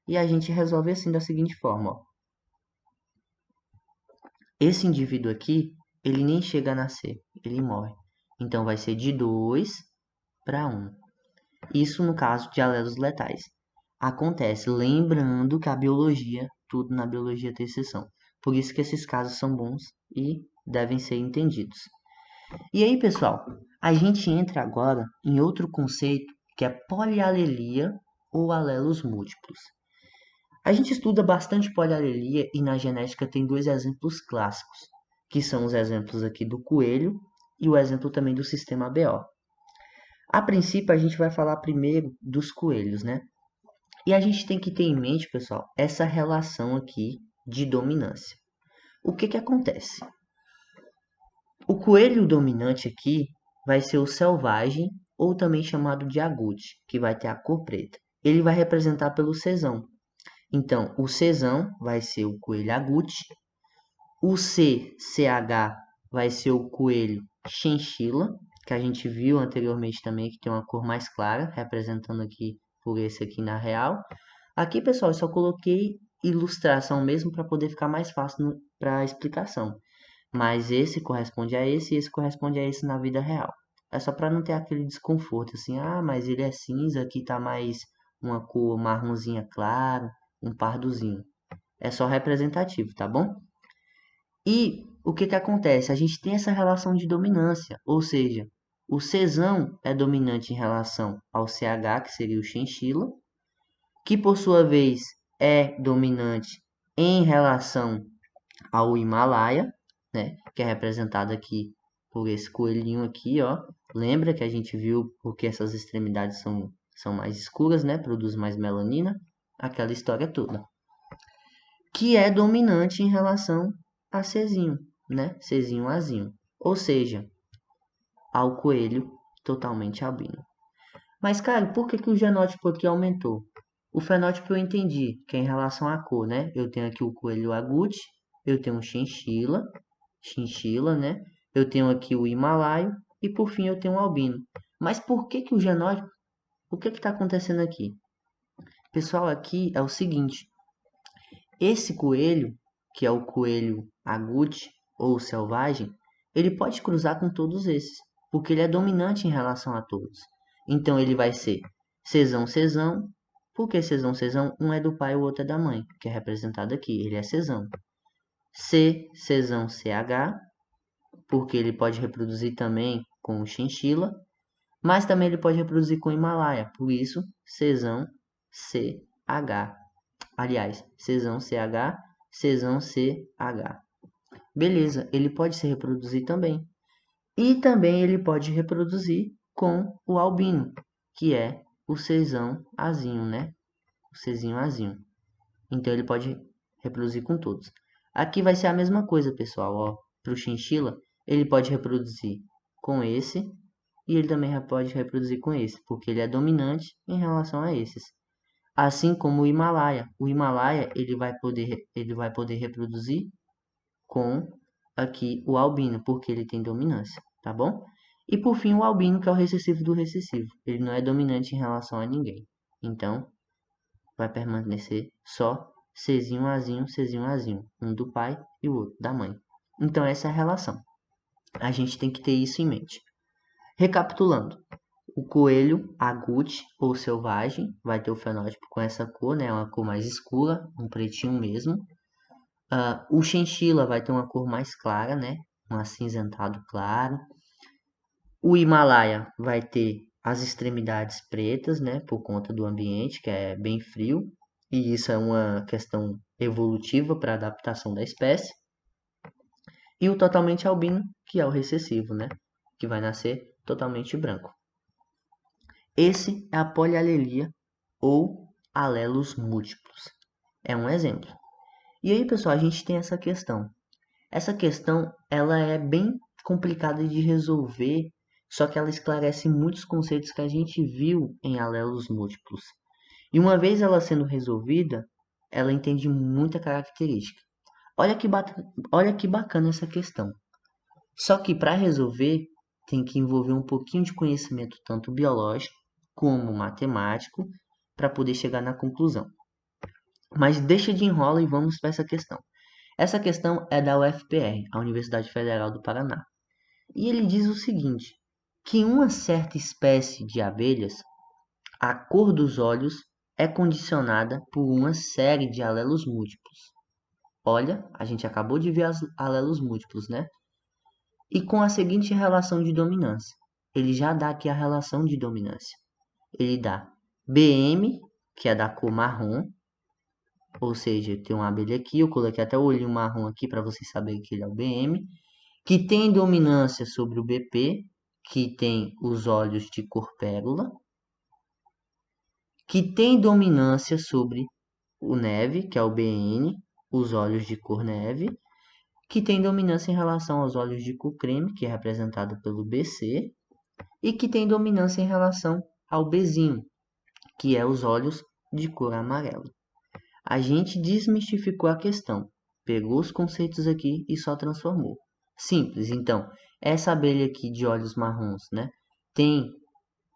E a gente resolve assim da seguinte forma, ó. Esse indivíduo aqui, ele nem chega a nascer, ele morre. Então vai ser de 2 para 1. Isso no caso de alelos letais. Acontece, lembrando que a biologia, tudo na biologia tem exceção. Por isso que esses casos são bons e devem ser entendidos. E aí, pessoal, a gente entra agora em outro conceito que é polialelia ou alelos múltiplos. A gente estuda bastante polialelia e na genética tem dois exemplos clássicos, que são os exemplos aqui do coelho e o exemplo também do sistema ABO. A princípio, a gente vai falar primeiro dos coelhos, né? E a gente tem que ter em mente, pessoal, essa relação aqui de dominância. O que que acontece? O coelho dominante aqui vai ser o selvagem, ou também chamado de agute, que vai ter a cor preta. Ele vai representar pelo cesão. Então, o cesão vai ser o coelho agute, o CH vai ser o coelho chinchila, que a gente viu anteriormente também, que tem uma cor mais clara, representando aqui por esse aqui na real. Aqui, pessoal, eu só coloquei ilustração mesmo para poder ficar mais fácil para a explicação. Mas esse corresponde a esse e esse corresponde a esse na vida real. É só para não ter aquele desconforto assim, ah, mas ele é cinza, aqui tá mais uma cor marronzinha claro, um pardozinho. É só representativo, tá bom? E o que que acontece? A gente tem essa relação de dominância, ou seja, o cesão é dominante em relação ao CH, que seria o chinchila, que por sua vez é dominante em relação ao Himalaia, né, que é representado aqui por esse coelhinho aqui, ó. Lembra que a gente viu porque essas extremidades são mais escuras, né, produz mais melanina, aquela história toda. Que é dominante em relação a Czinho, né, Czinho Azinho, ou seja, ao coelho totalmente albino. Mas, cara, por que que o genótipo aqui aumentou? O fenótipo eu entendi, que é em relação à cor, né? Eu tenho aqui o coelho agute, eu tenho um chinchila, né? Eu tenho aqui o himalaio e por fim eu tenho o albino. Mas por que que o genótipo, o que que está acontecendo aqui? Pessoal, aqui é o seguinte, esse coelho, que é o coelho agute ou selvagem, ele pode cruzar com todos esses, porque ele é dominante em relação a todos. Então ele vai ser cesão, cesão. Por que cesão, cesão? Um é do pai e o outro é da mãe, que é representado aqui. Ele é cesão. Cesão, CH, porque ele pode reproduzir também com o chinchila, mas também ele pode reproduzir com o Himalaia. Por isso, cesão, CH. Aliás, cesão, CH, cesão, CH. Beleza, ele pode se reproduzir também. E também ele pode reproduzir com o albino, que é o cesão azinho, né? O cezinho azinho. Então ele pode reproduzir com todos. Aqui vai ser a mesma coisa, pessoal, ó. Para o chinchila, ele pode reproduzir com esse e ele também pode reproduzir com esse, porque ele é dominante em relação a esses. Assim como o Himalaia. O Himalaia ele vai poder reproduzir com aqui o albino, porque ele tem dominância, tá bom? E por fim o albino, que é o recessivo do recessivo. Ele não é dominante em relação a ninguém. Então, vai permanecer só Czinho, Azinho, um do pai e o outro da mãe. Então essa é a relação. A gente tem que ter isso em mente. Recapitulando, o coelho agute ou selvagem vai ter o fenótipo com essa cor, né? Uma cor mais escura, um pretinho mesmo. O chinchila vai ter uma cor mais clara, né? Um acinzentado claro. O Himalaia vai ter as extremidades pretas, né? Por conta do ambiente, que é bem frio. E isso é uma questão evolutiva para a adaptação da espécie. E o totalmente albino, que é o recessivo, né? Que vai nascer totalmente branco. Esse é a polialelia ou alelos múltiplos. É um exemplo. E aí, pessoal, a gente tem essa questão. Essa questão, ela é bem complicada de resolver, só que ela esclarece muitos conceitos que a gente viu em alelos múltiplos. E uma vez ela sendo resolvida, ela entende muita característica. Olha que bacana essa questão. Só que para resolver, tem que envolver um pouquinho de conhecimento tanto biológico como matemático para poder chegar na conclusão. Mas deixa de enrola e vamos para essa questão. Essa questão é da UFPR, a Universidade Federal do Paraná. E ele diz o seguinte, que uma certa espécie de abelhas, a cor dos olhos é condicionada por uma série de alelos múltiplos. Olha, a gente acabou de ver os alelos múltiplos, né? E com a seguinte relação de dominância. Ele já dá aqui a relação de dominância. Ele dá BM, que é da cor marrom, ou seja, tem uma abelha aqui, eu coloquei até o olhinho marrom aqui para vocês saberem que ele é o BM, que tem dominância sobre o BP, que tem os olhos de cor pérola, que tem dominância sobre o neve, que é o BN, os óleos de cor neve, que tem dominância em relação aos óleos de cor creme, que é representado pelo BC, e que tem dominância em relação ao Bzinho, que é os óleos de cor amarela. A gente desmistificou a questão, pegou os conceitos aqui e só transformou. Simples, então, essa abelha aqui de olhos marrons, né, tem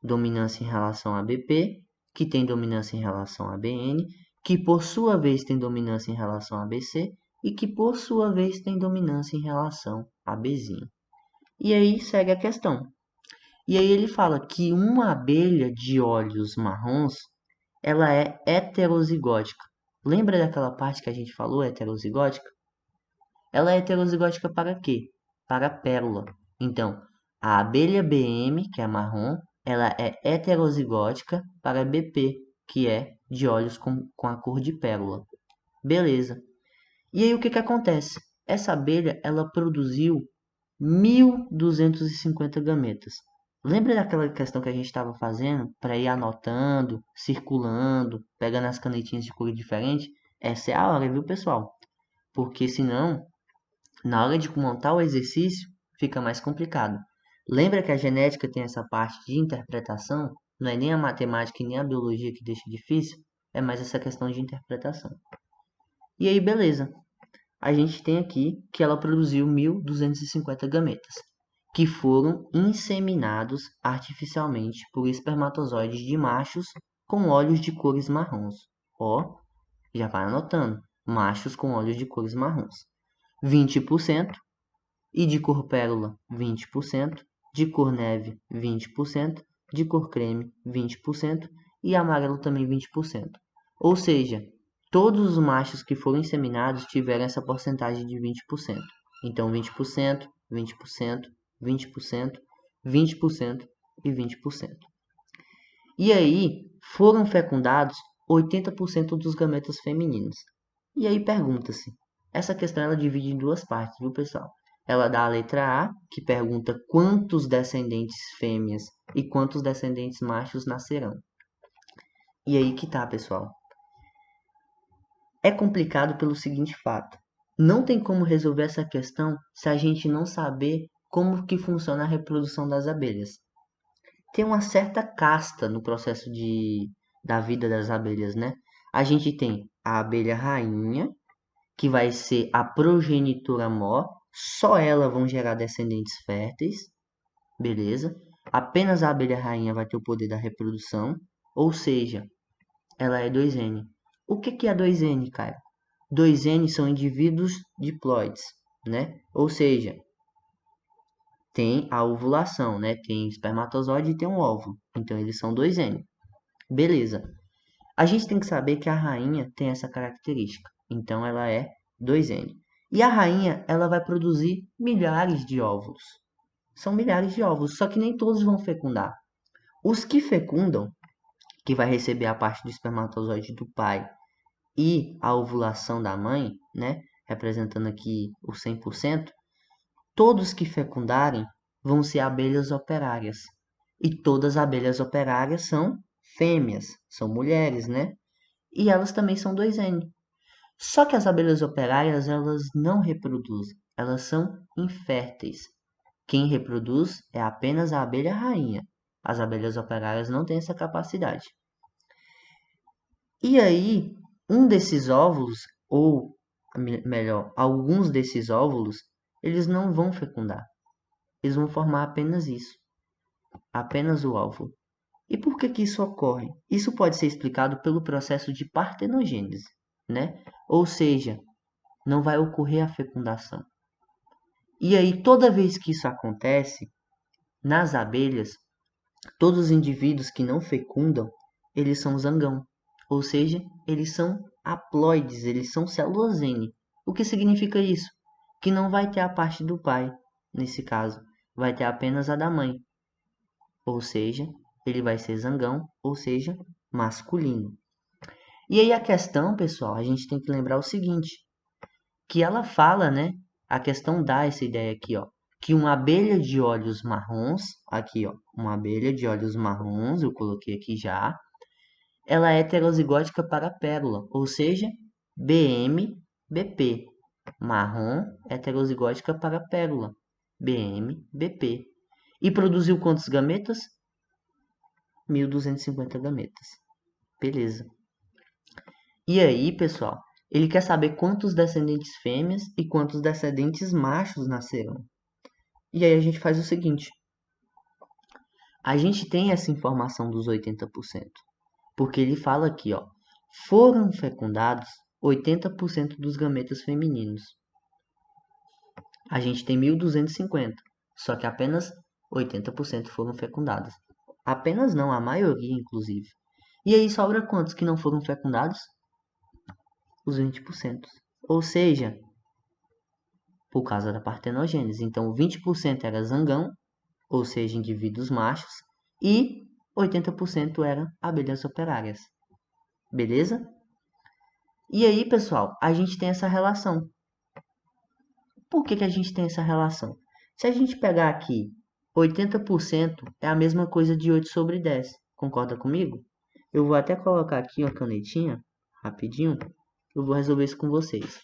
dominância em relação a BP, que tem dominância em relação a BN, que por sua vez tem dominância em relação a BC e que por sua vez tem dominância em relação a Bzinho. E aí segue a questão. E aí ele fala que uma abelha de olhos marrons, ela é heterozigótica. Lembra daquela parte que a gente falou, heterozigótica? Ela é heterozigótica para quê? Para a pérola. Então, a abelha BM, que é marrom, ela é heterozigótica para BP, que é de olhos com a cor de pérola. Beleza. E aí o que que acontece? Essa abelha, ela produziu 1.250 gametas. Lembra daquela questão que a gente estava fazendo para ir anotando, circulando, pegando as canetinhas de cor diferente? Essa é a hora, viu, pessoal? Porque senão, na hora de montar o exercício, fica mais complicado. Lembra que a genética tem essa parte de interpretação? Não é nem a matemática e nem a biologia que deixa difícil, é mais essa questão de interpretação. E aí, beleza. A gente tem aqui que ela produziu 1.250 gametas, que foram inseminados artificialmente por espermatozoides de machos com olhos de cores marrons. Ó, já vai anotando, machos com olhos de cores marrons. 20%, e de cor pérola, 20%, de cor neve, 20%, de cor creme, 20% e amarelo também 20%. Ou seja, todos os machos que foram inseminados tiveram essa porcentagem de 20%. Então, 20%, 20%, 20%, 20% e 20%. E aí, foram fecundados 80% dos gametas femininos. E aí pergunta-se, essa questão ela divide em duas partes, viu, pessoal? Ela dá a letra A, que pergunta quantos descendentes fêmeas e quantos descendentes machos nascerão. E aí que tá, pessoal. É complicado pelo seguinte fato. Não tem como resolver essa questão se a gente não saber como que funciona a reprodução das abelhas. Tem uma certa casta no processo da vida das abelhas, né? A gente tem a abelha rainha, que vai ser a progenitora mor, só ela vão gerar descendentes férteis, beleza? Apenas a abelha rainha vai ter o poder da reprodução, ou seja, ela é 2N. O que é 2N, cara? 2N são indivíduos diploides, né? Ou seja, tem a ovulação, né? Tem espermatozoide e tem um óvulo. Então eles são 2N. Beleza. A gente tem que saber que a rainha tem essa característica. Então ela é 2N. E a rainha, ela vai produzir milhares de óvulos. São milhares de óvulos, só que nem todos vão fecundar. Os que fecundam, que vai receber a parte do espermatozoide do pai e a ovulação da mãe, né, representando aqui o 100%, todos que fecundarem vão ser abelhas operárias. E todas as abelhas operárias são fêmeas, são mulheres, né? E elas também são 2N. Só que as abelhas operárias, elas não reproduzem, elas são inférteis. Quem reproduz é apenas a abelha rainha. As abelhas operárias não têm essa capacidade. E aí, um desses óvulos, ou melhor, alguns desses óvulos, eles não vão fecundar. Eles vão formar apenas isso, apenas o óvulo. E por que que isso ocorre? Isso pode ser explicado pelo processo de partenogênese, né? Ou seja, não vai ocorrer a fecundação. E aí, toda vez que isso acontece, nas abelhas, todos os indivíduos que não fecundam, eles são zangão. Ou seja, eles são haploides, eles são células N. O que significa isso? Que não vai ter a parte do pai, nesse caso. Vai ter apenas a da mãe. Ou seja, ele vai ser zangão, ou seja, masculino. E aí a questão, pessoal, a gente tem que lembrar o seguinte, que ela fala, né? A questão dá essa ideia aqui, ó, que uma abelha de olhos marrons, aqui, ó, uma abelha de olhos marrons, eu coloquei aqui já, ela é heterozigótica para pérola, ou seja, BM-BP. Marrom, heterozigótica para pérola, BM-BP. E produziu quantos gametas? 1.250 gametas. Beleza. E aí, pessoal, ele quer saber quantos descendentes fêmeas e quantos descendentes machos nascerão. E aí a gente faz o seguinte: a gente tem essa informação dos 80%, porque ele fala aqui, ó, foram fecundados 80% dos gametas femininos. A gente tem 1.250, só que apenas 80% foram fecundadas. Apenas não, a maioria, inclusive. E aí sobra quantos que não foram fecundados? Os 20%. Ou seja, por causa da partenogênese. Então, 20% era zangão, ou seja, indivíduos machos, e 80% eram abelhas operárias. Beleza? E aí, pessoal, a gente tem essa relação. Por que a gente tem essa relação? Se a gente pegar aqui 80% é a mesma coisa de 8 sobre 10. Concorda comigo? Eu vou até colocar aqui uma canetinha, rapidinho. Eu vou resolver isso com vocês.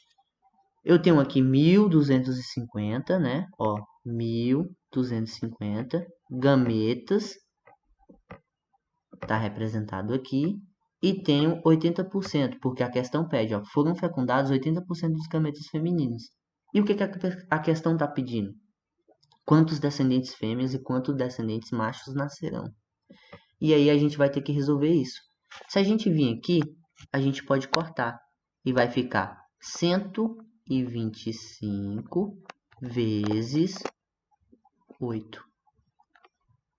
Eu tenho aqui 1.250, né? Ó, 1.250 gametas. Tá representado aqui. E tenho 80%, porque a questão pede, ó, foram fecundados 80% dos gametas femininos. E o que a questão está pedindo? Quantos descendentes fêmeas e quantos descendentes machos nascerão? E aí a gente vai ter que resolver isso. Se a gente vir aqui, a gente pode cortar. E vai ficar 125 vezes 8.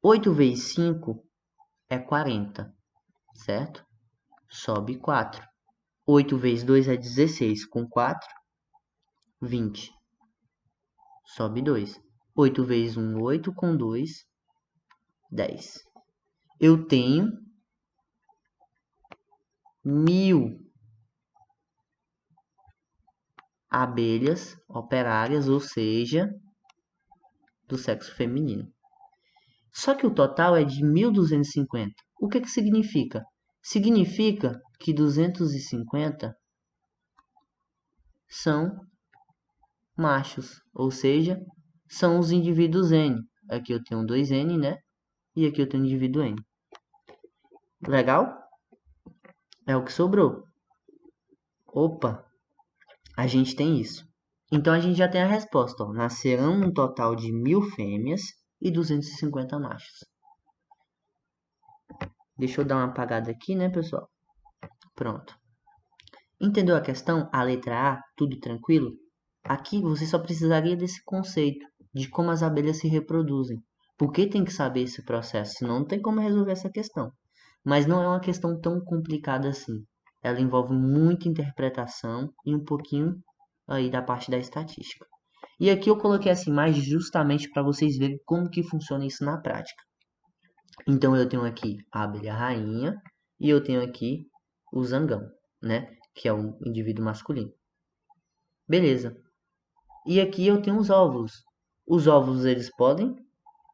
8 vezes 5 é 40, certo? Sobe 4. 8 vezes 2 é 16. Com 4, 20. Sobe 2. 8 vezes 1, 8. Com 2, 10. Eu tenho 1.000 abelhas operárias, ou seja, do sexo feminino. Só que o total é de 1.250. O que significa? Significa que 250 são machos, ou seja, são os indivíduos N. Aqui eu tenho 2N, né? E aqui eu tenho o indivíduo N. Legal? É o que sobrou. Opa, a gente tem isso. Então a gente já tem a resposta. Ó. Nascerão um total de 1.000 fêmeas e 250 machos. Deixa eu dar uma apagada aqui, né, pessoal? Pronto. Entendeu a questão? A letra A, tudo tranquilo? Aqui você só precisaria desse conceito de como as abelhas se reproduzem. Por que tem que saber esse processo? Senão não tem como resolver essa questão. Mas não é uma questão tão complicada assim. Ela envolve muita interpretação e um pouquinho aí da parte da estatística. E aqui eu coloquei essa imagem justamente para vocês verem como que funciona isso na prática. Então eu tenho aqui a abelha rainha e eu tenho aqui o zangão, né? Que é um indivíduo masculino. Beleza. E aqui eu tenho os óvulos. Os óvulos eles podem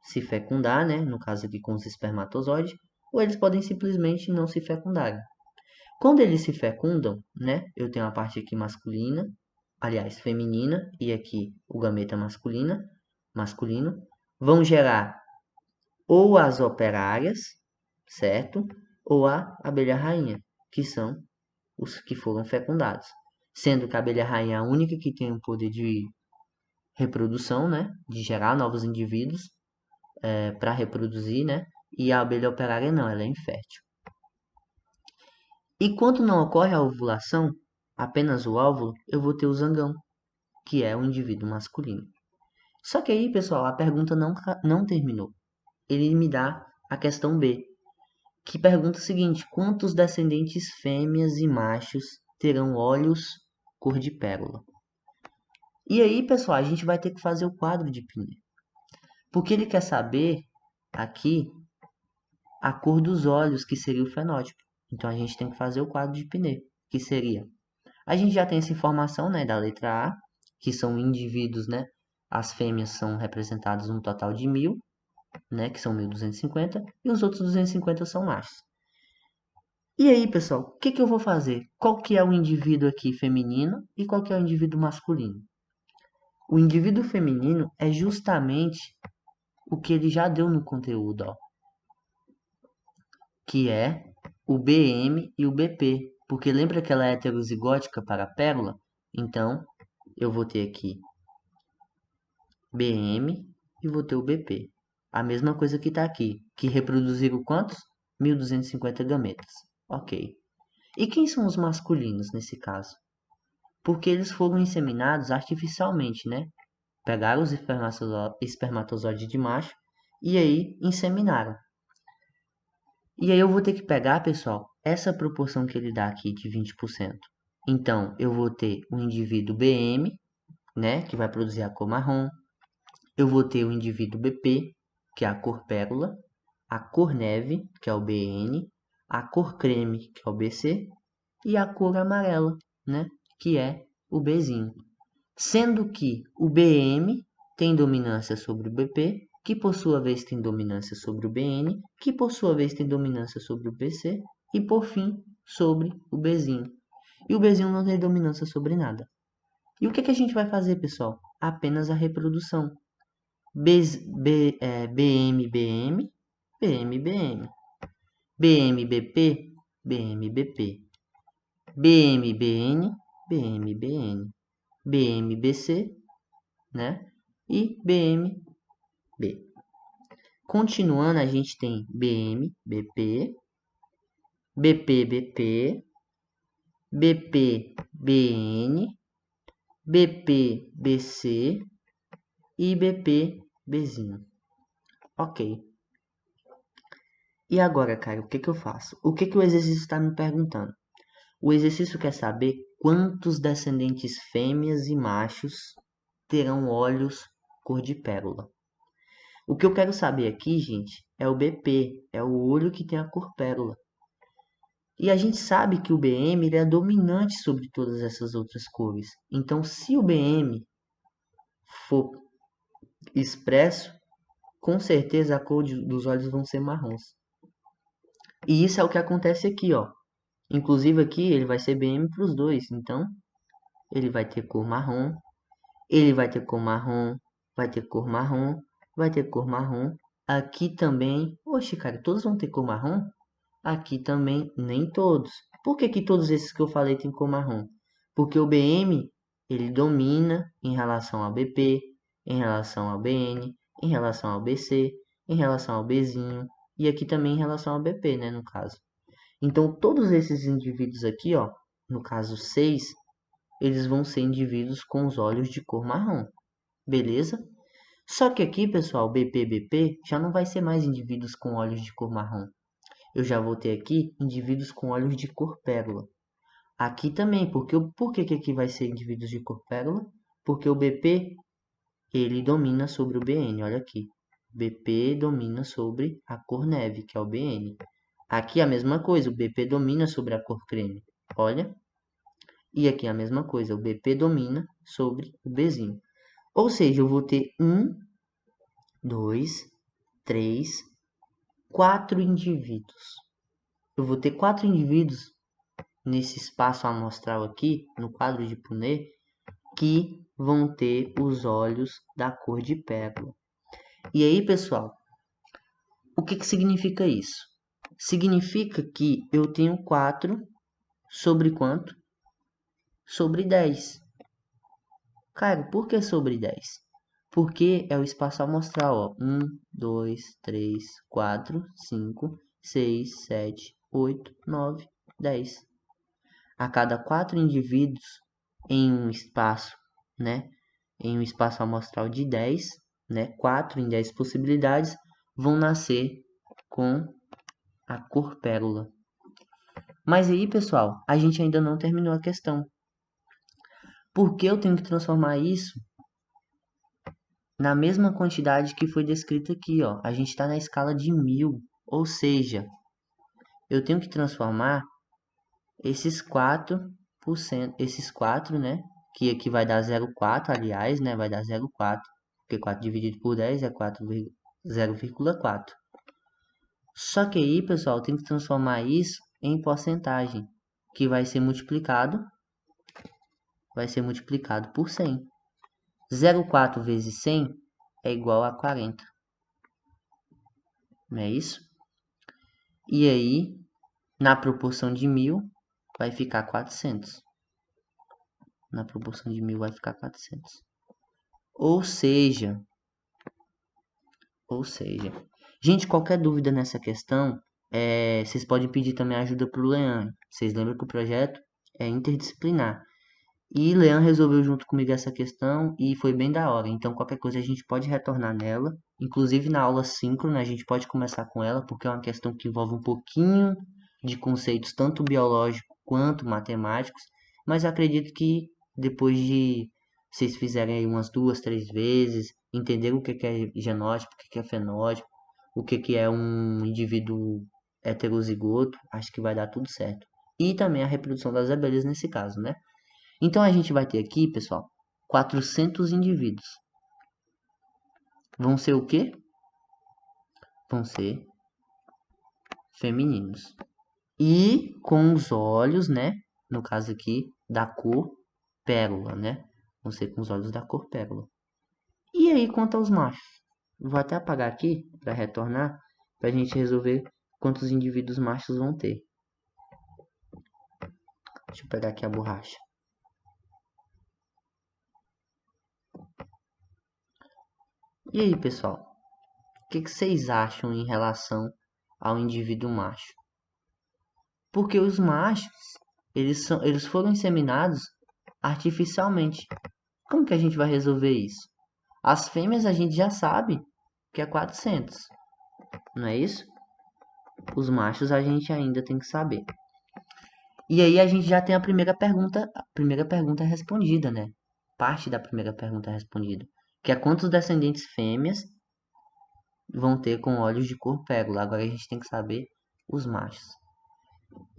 se fecundar, né? No caso aqui com os espermatozoides, ou eles podem simplesmente não se fecundarem. Quando eles se fecundam, né? Eu tenho a parte aqui masculina, aliás, feminina, e aqui o gameta masculino, vão gerar ou as operárias, certo? Ou a abelha rainha, que são os que foram fecundados. Sendo que a abelha rainha é a única que tem o poder de reprodução, né? De gerar novos indivíduos para reproduzir, né? E a abelha operária não, ela é infértil. E quando não ocorre a ovulação, apenas o óvulo, eu vou ter o zangão, que é o indivíduo masculino. Só que aí, pessoal, a pergunta não terminou. Ele me dá a questão B, que pergunta o seguinte: quantos descendentes fêmeas e machos terão olhos cor de pérola? E aí, pessoal, a gente vai ter que fazer o quadro de Pinner. Porque ele quer saber aqui a cor dos olhos, que seria o fenótipo. Então a gente tem que fazer o quadro de Pinner, que seria. A gente já tem essa informação, né, da letra A, que são indivíduos, né? As fêmeas são representadas num total de 1.000, né, que são 1.250, e os outros 250 são machos. E aí, pessoal, o que que eu vou fazer? Qual que é o indivíduo aqui feminino e qual que é o indivíduo masculino? O indivíduo feminino é justamente o que ele já deu no conteúdo, ó, que é o BM e o BP. Porque lembra que ela é heterozigótica para a pérola? Então, eu vou ter aqui BM e vou ter o BP. A mesma coisa que está aqui, que reproduziram quantos? 1.250 gametas. Ok. E quem são os masculinos nesse caso? Porque eles foram inseminados artificialmente, né? Pegaram os espermatozoides de macho e aí inseminaram. E aí eu vou ter que pegar, pessoal, essa proporção que ele dá aqui de 20%. Então, eu vou ter o indivíduo BM, né, que vai produzir a cor marrom. Eu vou ter o indivíduo BP, que é a cor pérola, a cor neve, que é o BN, a cor creme, que é o BC, e a cor amarela, né, que é o Bzinho. Sendo que o BM tem dominância sobre o BP, que por sua vez tem dominância sobre o BN, que por sua vez tem dominância sobre o BC, e por fim sobre o Bzinho. E o Bzinho não tem dominância sobre nada. E o que, que a gente vai fazer, pessoal? Apenas a reprodução. BM, BM, BM, BM. BM, BP, BM, BP. BM, BN, BM, BN. BM, BC, né? E BMB. Continuando, a gente tem BM, BP, BP, BP, BP, BN, BP, BC e BP, Bzinho. Ok. E agora, cara, o que que eu faço? O que que o exercício está me perguntando? O exercício quer saber quantos descendentes fêmeas e machos terão olhos cor de pérola. O que eu quero saber aqui, gente, é o BP, é o olho que tem a cor pérola. E a gente sabe que o BM ele é dominante sobre todas essas outras cores. Então, se o BM for expresso, com certeza a cor dos olhos vão ser marrons. E isso é o que acontece aqui, ó. Inclusive aqui ele vai ser BM para os dois. Então, ele vai ter cor marrom, ele vai ter cor marrom, vai ter cor marrom, vai ter cor marrom. Aqui também, oxe, cara, todos vão ter cor marrom? Aqui também, nem todos. Por que que todos esses que eu falei têm cor marrom? Porque o BM, ele domina em relação ao BP, em relação ao BN, em relação ao BC, em relação ao Bzinho, e aqui também em relação ao BP, né, no caso. Então, todos esses indivíduos aqui, ó, no caso 6, eles vão ser indivíduos com os olhos de cor marrom, beleza? Só que aqui, pessoal, BP já não vai ser mais indivíduos com olhos de cor marrom. Eu já vou ter aqui indivíduos com olhos de cor pérola. Aqui também, por que aqui vai ser indivíduos de cor pérola? Porque o BP, ele domina sobre o BN, olha aqui. BP domina sobre a cor neve, que é o BN. Aqui a mesma coisa, o BP domina sobre a cor creme, olha. E aqui a mesma coisa, o BP domina sobre o Bzinho. Ou seja, eu vou ter 1, 2, 3, 4 indivíduos. Eu vou ter 4 indivíduos nesse espaço amostral aqui, no quadro de Punnett, que vão ter os olhos da cor de pérola. E aí, pessoal, o que que significa isso? Significa que eu tenho 4 sobre quanto? Sobre 10. Cara, por que sobre 10? Porque é o espaço amostral, ó. 1, 2, 3, 4, 5, 6, 7, 8, 9, 10. A cada 4 indivíduos em um espaço, né? Em um espaço amostral de 10, né? 4 em 10 possibilidades vão nascer com a cor pérola. Mas aí, pessoal, a gente ainda não terminou a questão. Por que eu tenho que transformar isso na mesma quantidade que foi descrita aqui, ó? A gente está na escala de 1000, ou seja, eu tenho que transformar esses 4%, esses 4, né? Que aqui vai dar 0,4, aliás, né? Vai dar 0,4, porque 4 dividido por 10 é 0,4. Só que aí, pessoal, tem que transformar isso em porcentagem, que vai ser multiplicado por 100. 0,4 vezes 100 é igual a 40. Não é isso? E aí, na proporção de 1000, vai ficar 400. Na proporção de 1000 vai ficar 400. Ou seja, gente, qualquer dúvida nessa questão, vocês podem pedir também ajuda para o Leandro. Vocês lembram que o projeto é interdisciplinar. E Leandro resolveu junto comigo essa questão e foi bem da hora. Então, qualquer coisa a gente pode retornar nela. Inclusive na aula síncrona, a gente pode começar com ela, porque é uma questão que envolve um pouquinho de conceitos, tanto biológicos quanto matemáticos. Mas acredito que depois de vocês fizerem aí umas 2, 3 vezes, entender o que é genótipo, o que é fenótipo, o que é um indivíduo heterozigoto, acho que vai dar tudo certo. E também a reprodução das abelhas nesse caso, né? Então a gente vai ter aqui, pessoal, 400 indivíduos. Vão ser o quê? Vão ser femininos. E com os olhos, né? No caso aqui, da cor pérola, né? Vão ser com os olhos da cor pérola. E aí, quanto aos machos? Vou até apagar aqui para retornar, para a gente resolver quantos indivíduos machos vão ter. Deixa eu pegar aqui a borracha. E aí, pessoal? O que vocês acham em relação ao indivíduo macho? Porque os machos, eles foram inseminados artificialmente. Como que a gente vai resolver isso? As fêmeas a gente já sabe que é 400, não é isso? Os machos a gente ainda tem que saber. E aí a gente já tem a primeira pergunta respondida, né? Parte da primeira pergunta respondida, que é quantos descendentes fêmeas vão ter com olhos de cor pérola. Agora a gente tem que saber os machos.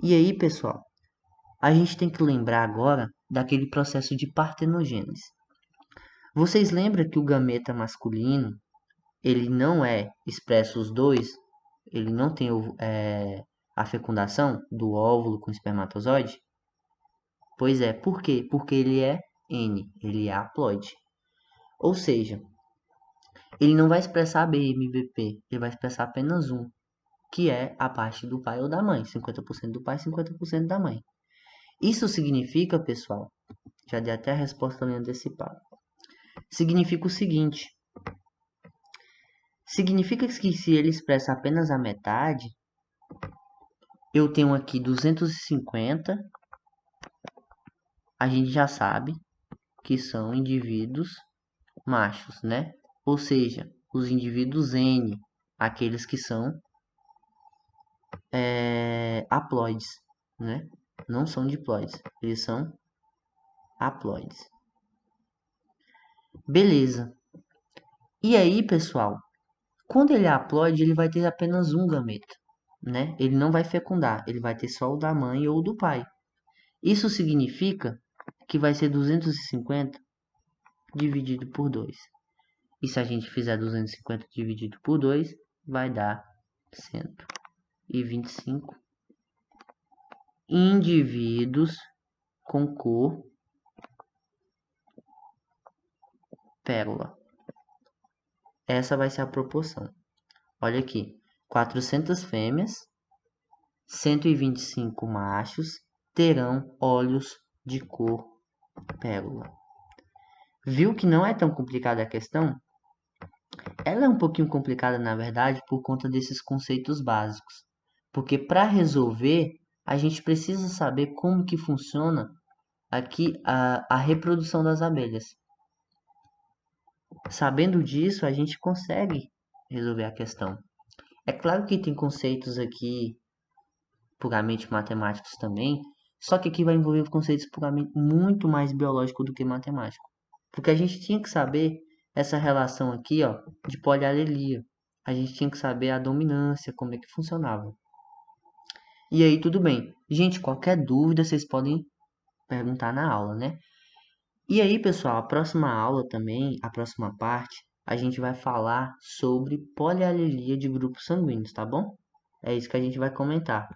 E aí, pessoal, a gente tem que lembrar agora daquele processo de partenogênese. Vocês lembram que o gameta masculino, ele não é expresso os dois, ele não tem a fecundação do óvulo com espermatozoide? Pois é, por quê? Porque ele é N, ele é haploide. Ou seja, ele não vai expressar BMVP, ele vai expressar apenas um, que é a parte do pai ou da mãe, 50% do pai, 50% da mãe. Isso significa, pessoal, já dei até a resposta ali antecipada. Significa o seguinte: significa que se ele expressa apenas a metade, eu tenho aqui 250, a gente já sabe que são indivíduos machos, né? Ou seja, os indivíduos N, aqueles que são haploides, né? Não são diploides, eles são haploides. Beleza. E aí, pessoal, quando ele é haploide, ele vai ter apenas um gameta, né? Ele não vai fecundar, ele vai ter só o da mãe ou do pai. Isso significa que vai ser 250 dividido por 2. E se a gente fizer 250 dividido por 2, vai dar 125 indivíduos com cor pérola. Essa vai ser a proporção. Olha aqui, 400 fêmeas, 125 machos terão olhos de cor pérola. Viu que não é tão complicada a questão? Ela é um pouquinho complicada, na verdade, por conta desses conceitos básicos. Porque para resolver, a gente precisa saber como que funciona aqui a reprodução das abelhas. Sabendo disso, a gente consegue resolver a questão. É claro que tem conceitos aqui puramente matemáticos também, só que aqui vai envolver conceitos puramente muito mais biológicos do que matemático. Porque a gente tinha que saber essa relação aqui, ó, de polialelia. A gente tinha que saber a dominância, como é que funcionava. E aí, tudo bem. Gente, qualquer dúvida vocês podem perguntar na aula, né? E aí, pessoal, a próxima aula também, a próxima parte, a gente vai falar sobre polialelia de grupos sanguíneos, tá bom? É isso que a gente vai comentar.